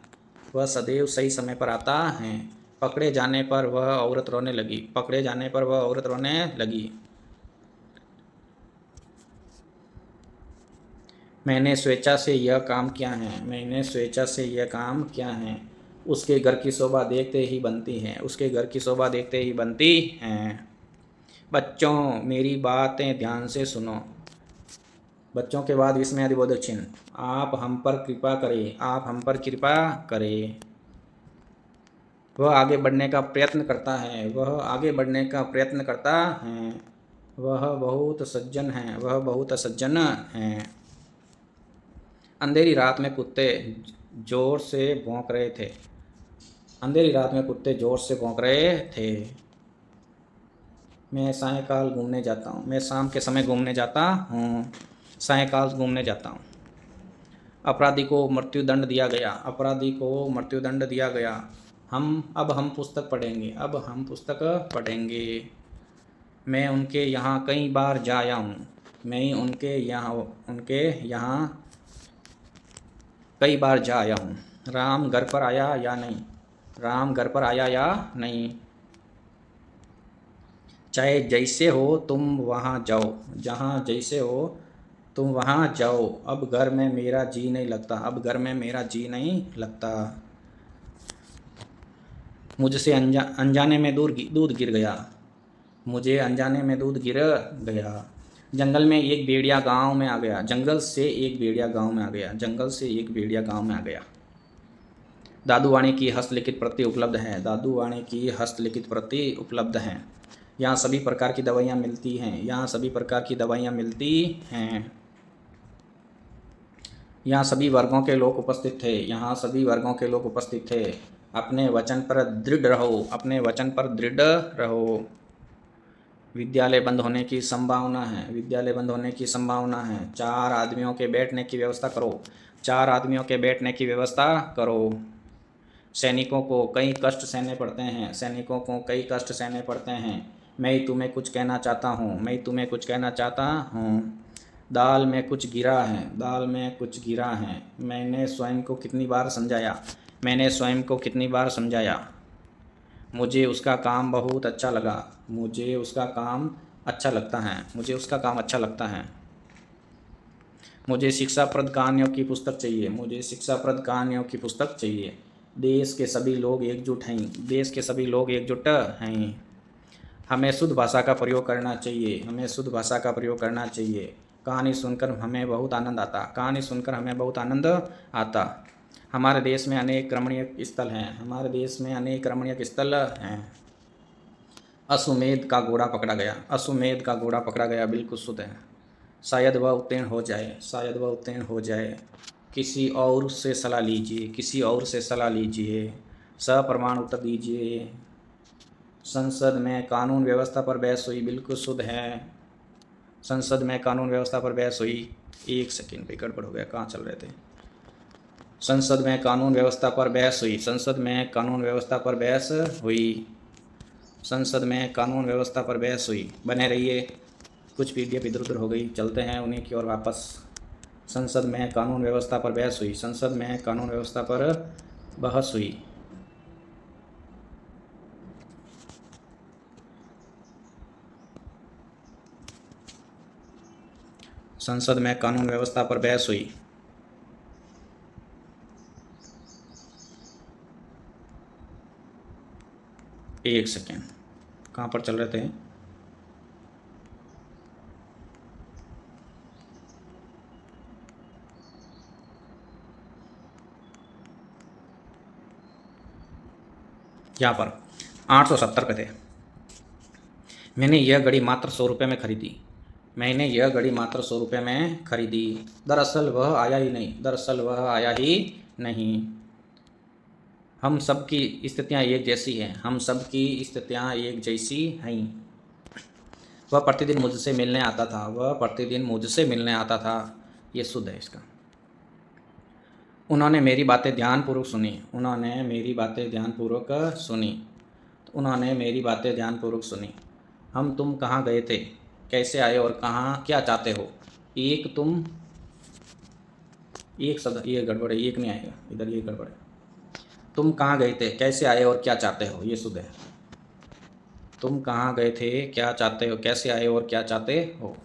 A: वह सदैव सही समय पर आता है। पकड़े जाने पर वह औरत रोने लगी, पकड़े जाने पर वह औरत रोने लगी। मैंने स्वेच्छा से यह काम किया है, मैंने स्वेच्छा से यह काम किया है। उसके घर की शोभा देखते ही बनती है, उसके घर की शोभा देखते ही बनती है। बच्चों मेरी बातें ध्यान से सुनो। बच्चों के बाद विस्मयादिबोधक चिन्ह। आप हम पर कृपा करें, आप हम पर कृपा करें। वह आगे बढ़ने का प्रयत्न करता है, वह आगे बढ़ने का प्रयत्न करता है। वह बहुत सज्जन है, वह बहुत सज्जन है। अंधेरी रात में कुत्ते जोर से भौंक रहे थे, अंधेरी रात में कुत्ते जोर से भौंक रहे थे। मैं सायंकाल घूमने जाता हूँ, मैं शाम के समय घूमने जाता हूँ, सायंकाल घूमने जाता हूँ। अपराधी को मृत्युदंड दिया गया, अपराधी को मृत्युदंड दिया गया। हम पुस्तक पढ़ेंगे, अब हम पुस्तक पढ़ेंगे। मैं उनके यहाँ कई बार जा आया हूँ, मैं उनके यहाँ कई बार जा आया हूँ। राम घर पर आया या नहीं, राम घर पर आया या नहीं। चाहे जैसे हो तुम वहाँ जाओ, जहाँ जैसे हो तुम वहाँ जाओ। अब घर में मेरा जी नहीं लगता, अब घर में मेरा जी नहीं लगता। मुझसे अनजाने में दूध गिर गया, मुझे अनजाने में दूध गिर गया। जंगल में एक भेड़िया गांव में आ गया, जंगल से एक भेड़िया गांव में आ गया, जंगल से एक भेड़िया गांव में आ गया। दादूवाणी की हस्तलिखित प्रति उपलब्ध है, दादूवाणी की हस्तलिखित प्रति उपलब्ध है। यहाँ सभी प्रकार की दवाइयाँ मिलती हैं, यहाँ सभी प्रकार की दवाइयाँ मिलती हैं। यहाँ सभी वर्गों के लोग उपस्थित थे, यहाँ सभी वर्गों के लोग उपस्थित थे। अपने वचन पर दृढ़ रहो, अपने वचन पर दृढ़ रहो। विद्यालय बंद होने की संभावना है, विद्यालय बंद होने की संभावना है। 4 आदमियों के बैठने की व्यवस्था करो, 4 आदमियों के बैठने की व्यवस्था करो। सैनिकों को कई कष्ट सहने पड़ते हैं, सैनिकों को कई कष्ट सहने पड़ते हैं। मैं तुम्हें कुछ कहना चाहता हूँ, मैं तुम्हें कुछ कहना चाहता हूँ। दाल में कुछ गिरा है, दाल में कुछ गिरा है। मैंने स्वयं को कितनी बार समझाया, मैंने स्वयं को कितनी बार समझाया। मुझे उसका काम बहुत अच्छा लगा, मुझे उसका काम अच्छा लगता है, मुझे उसका काम अच्छा लगता है। मुझे शिक्षाप्रद कहानियों की पुस्तक चाहिए, मुझे शिक्षाप्रद कहानियों की पुस्तक चाहिए। देश के सभी लोग एकजुट हैं, देश के सभी लोग एकजुट हैं। हमें शुद्ध भाषा का प्रयोग करना चाहिए, हमें शुद्ध भाषा का प्रयोग करना चाहिए। कहानी सुनकर हमें बहुत आनंद आता, कहानी सुनकर हमें बहुत आनंद आता। हमारे देश में अनेक रमणीय स्थल हैं, हमारे देश में अनेक रमणीय स्थल हैं। अश्वमेध का घोड़ा पकड़ा गया, अश्वमेध का घोड़ा पकड़ा गया बिल्कुल शुद्ध है। शायद वह उत्तीर्ण हो जाए, शायद वह उत्तीर्ण हो जाए। किसी और से सलाह लीजिए, किसी और से सलाह लीजिए। सप्रमाण उत्तर दीजिए। संसद में कानून व्यवस्था पर बहस हुई, बिल्कुल शुद्ध है। संसद में कानून व्यवस्था पर बहस हुई। एक सेकेंड पे गड़बड़ हो गया, कहाँ चल रहे थे। संसद में कानून व्यवस्था पर बहस हुई, संसद में कानून व्यवस्था पर बहस हुई, संसद में कानून व्यवस्था पर बहस हुई। बने रहिए, कुछ पीडीएफ इधर उधर हो गई, चलते हैं उन्हीं की ओर वापस। संसद में कानून व्यवस्था पर बहस हुई, संसद में कानून व्यवस्था पर बहस हुई। संसद में कानून व्यवस्था पर बहस हुई। एक सेकेंड, कहाँ पर चल रहे थे। यहाँ पर 870 पे थे। मैंने यह घड़ी मात्र 100 रुपये में खरीदी, मैंने यह घड़ी मात्र 100 रुपये में खरीदी। दरअसल वह आया ही नहीं, दरअसल वह आया ही नहीं। हम सब की स्थितियाँ एक जैसी हैं, हम सब की स्थितियाँ एक जैसी हैं। वह प्रतिदिन मुझसे मिलने आता था, वह प्रतिदिन मुझसे मिलने आता था। ये शुद्ध है इसका। उन्होंने मेरी बातें ध्यानपूर्वक सुनी, उन्होंने मेरी बातें ध्यानपूर्वक सुनी, उन्होंने मेरी बातें ध्यानपूर्वक सुनी। हम तुम कहाँ गए थे, कैसे आए और कहाँ क्या चाहते हो। एक तुम, एक शब्द, ये गड़बड़ है, एक नहीं आएगा इधर, ये गड़बड़ है। तुम कहाँ गए थे, कैसे आए और क्या चाहते हो, ये शुद्ध है। तुम कहाँ गए थे, क्या चाहते हो, कैसे आए और क्या चाहते हो।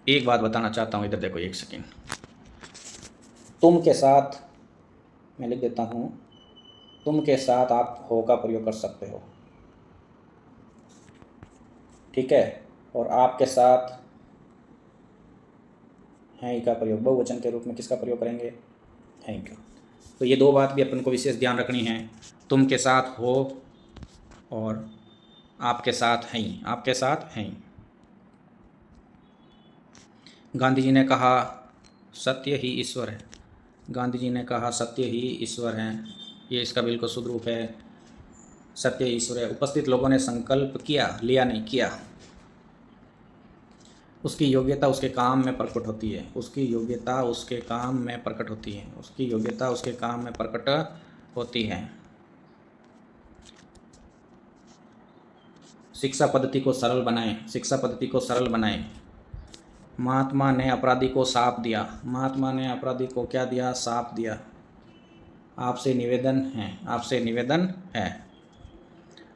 A: एक बात बताना चाहता हूँ, इधर देखो एक सेकेंड। तुम के साथ मैं लिख देता हूँ, तुम के साथ आप हो का प्रयोग कर सकते हो, ठीक है। और आपके साथ हैं का प्रयोग बहुवचन के रूप में किसका प्रयोग करेंगे, हैं का। तो ये दो बात भी अपन को विशेष ध्यान रखनी है, तुम के साथ हो और आपके साथ हैं, आपके साथ हैं। गांधी जी ने कहा सत्य ही ईश्वर है, गांधी जी ने कहा सत्य ही ईश्वर है, ये इसका बिल्कुल शुद्ध रूप है, सत्य ईश्वर है। उपस्थित लोगों ने संकल्प किया, लिया नहीं, किया। उसकी योग्यता उसके काम में प्रकट होती है, उसकी योग्यता उसके काम में प्रकट होती है, उसकी योग्यता उसके काम में प्रकट होती है। शिक्षा पद्धति को सरल बनाएं, शिक्षा पद्धति को सरल बनाएं। महात्मा ने अपराधी को साप दिया, महात्मा ने अपराधी को क्या दिया, साप दिया। आपसे निवेदन है, आपसे निवेदन है।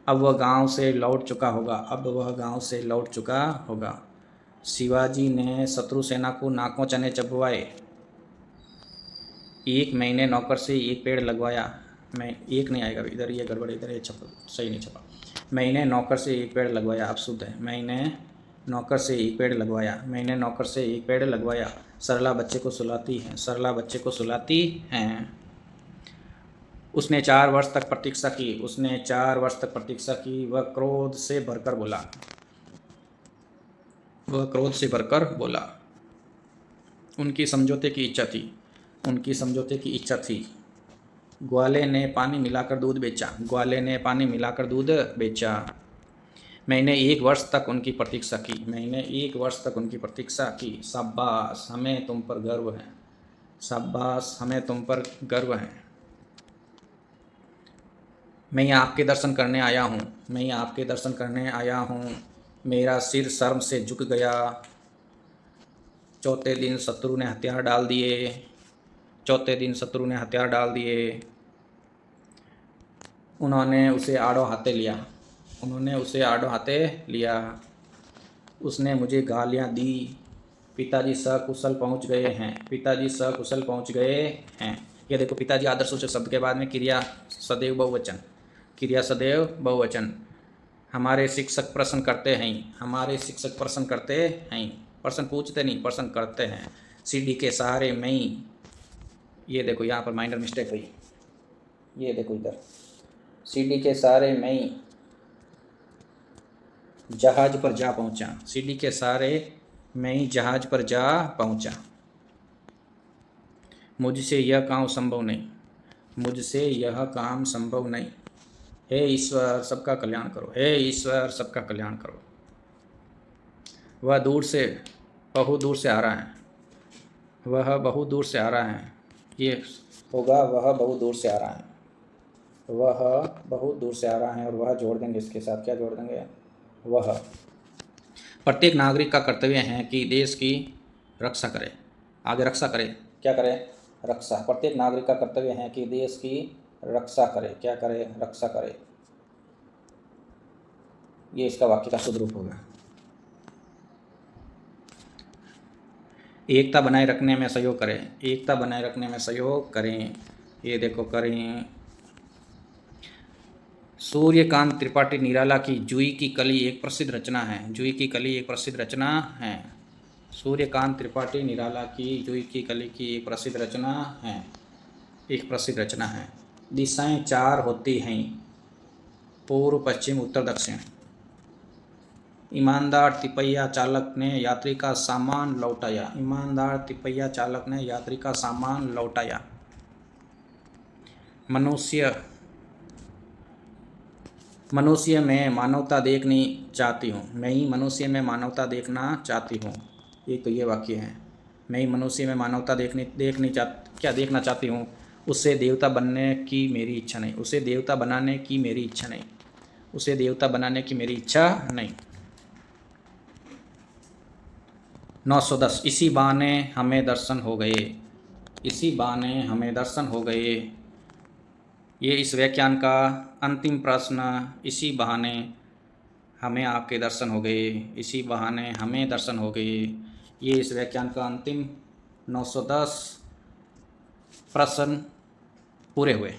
A: अब वह गांव से लौट चुका होगा, अब वह गांव से लौट चुका होगा। शिवाजी ने शत्रु सेना को नाकों चने चबवाए। एक महीने नौकर से एक पेड़ लगवाया। मैं एक नहीं आएगा इधर, ये गड़बड़, इधर ये छपा सही नहीं छपा। मैंने नौकर से एक पेड़ लगवाया, अब शुद्ध है। मैंने नौकर से एक पेड़ लगवाया, मैंने नौकर से एक पेड़ लगवाया। सरला बच्चे को सुलाती है, सरला बच्चे को सुलाती हैं। उसने 4 वर्ष तक प्रतीक्षा की, उसने 4 वर्ष तक प्रतीक्षा की। वह क्रोध से भरकर बोला, वह क्रोध से भरकर बोला। उनकी समझौते की इच्छा थी, उनकी समझौते की इच्छा थी। ग्वाले ने पानी मिलाकर दूध बेचा, ग्वाले ने पानी मिलाकर दूध बेचा। मैंने 1 वर्ष तक उनकी प्रतीक्षा की, मैंने 1 वर्ष तक उनकी प्रतीक्षा की। शाबाश, हमें तुम पर गर्व है, शाबाश, हमें तुम पर गर्व है। मैं यहाँ आपके दर्शन करने आया हूँ, मैं यहाँ आपके दर्शन करने आया हूँ। मेरा सिर शर्म से झुक गया। चौथे दिन शत्रु ने हथियार डाल दिए, चौथे दिन शत्रु ने हथियार डाल दिए। उन्होंने उसे आड़ो हाथे लिया, उन्होंने उसे आड़ो हाथे लिया। उसने मुझे गालियाँ दी। पिताजी सकुशल पहुँच गए हैं, पिताजी सकुशल पहुँच गए हैं। ये देखो, पिताजी आदर्शसूचक शब्द के बाद में क्रिया सदैव बहुवचन, क्रिया सदैव बहुवचन। हमारे शिक्षक प्रश्न करते हैं, हमारे शिक्षक प्रश्न करते हैं, प्रश्न पूछते नहीं, प्रश्न करते हैं। सीढ़ी के सहारे मैं, ये देखो यहाँ पर माइनर मिस्टेक हुई, ये देखो इधर, सीढ़ी के सहारे मैं जहाज पर जा पहुँचा, सीढ़ी के सहारे मैं जहाज पर जा पहुँचा। मुझसे यह काम संभव नहीं, मुझसे यह काम संभव नहीं। हे ईश्वर सबका कल्याण करो, हे ईश्वर सबका कल्याण करो। वह दूर से, बहुत दूर से आ रहा है, वह बहुत दूर से आ रहा है। ये होगा, वह बहुत दूर से आ रहा है, वह बहुत दूर से आ रहा है। और वह जोड़ देंगे इसके साथ, क्या जोड़ देंगे, वह। प्रत्येक नागरिक का कर्तव्य है कि देश की रक्षा करे, आगे रक्षा करे, क्या करे, रक्षा। प्रत्येक नागरिक का कर्तव्य है कि देश की रक्षा करे, क्या करे, रक्षा करे। ये इसका वाक्य का शुद्ध रूप होगा। एकता बनाए रखने में सहयोग करें, एकता बनाए रखने में सहयोग करें। ये देखो, करें। सूर्यकांत त्रिपाठी निराला की जूही की कली एक प्रसिद्ध रचना है, जूही की कली एक प्रसिद्ध रचना है। सूर्यकांत त्रिपाठी निराला की जूही की कली की एक प्रसिद्ध रचना है, एक प्रसिद्ध रचना है। दिशाएं 4 होती हैं, पूर्व पश्चिम उत्तर दक्षिण। ईमानदार तिपैया चालक ने यात्री का सामान लौटाया, ईमानदार तिपैया चालक ने यात्री का सामान लौटाया। मनुष्य में मानवता देखनी चाहती हूँ, मैं ही मनुष्य में मानवता देखना चाहती हूँ। एक तो ये वाक्य है, मैं ही मनुष्य में मानवता देखना चाहती हूँ। उससे देवता बनने की मेरी इच्छा नहीं, उसे देवता बनाने की मेरी इच्छा नहीं, उसे देवता बनाने की मेरी इच्छा नहीं। 910, इसी बहाने हमें दर्शन हो गए, इसी बहाने हमें दर्शन हो गए। ये इस व्याख्यान का अंतिम प्रश्न, इसी बहाने हमें आपके दर्शन हो गए, इसी बहाने हमें दर्शन हो गए। ये इस व्याख्यान का अंतिम 910 प्रश्न पूरे हुए।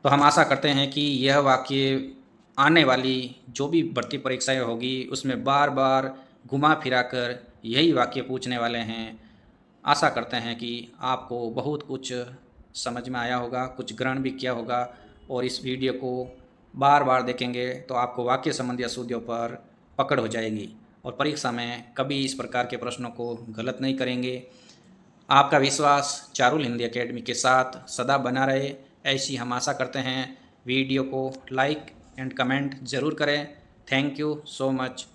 A: तो हम आशा करते हैं कि यह वाक्य आने वाली जो भी भर्ती परीक्षाएं होगी उसमें बार बार घुमा फिरा कर यही वाक्य पूछने वाले हैं। आशा करते हैं कि आपको बहुत कुछ समझ में आया होगा, कुछ ग्रहण भी किया होगा, और इस वीडियो को बार बार देखेंगे तो आपको वाक्य संबंधी अशुद्धियों पर पकड़ हो जाएगी और परीक्षा में कभी इस प्रकार के प्रश्नों को गलत नहीं करेंगे। आपका विश्वास चारुल हिंदी एकेडमी के साथ सदा बना रहे, ऐसी हम आशा करते हैं। वीडियो को लाइक एंड कमेंट ज़रूर करें। Thank you so much.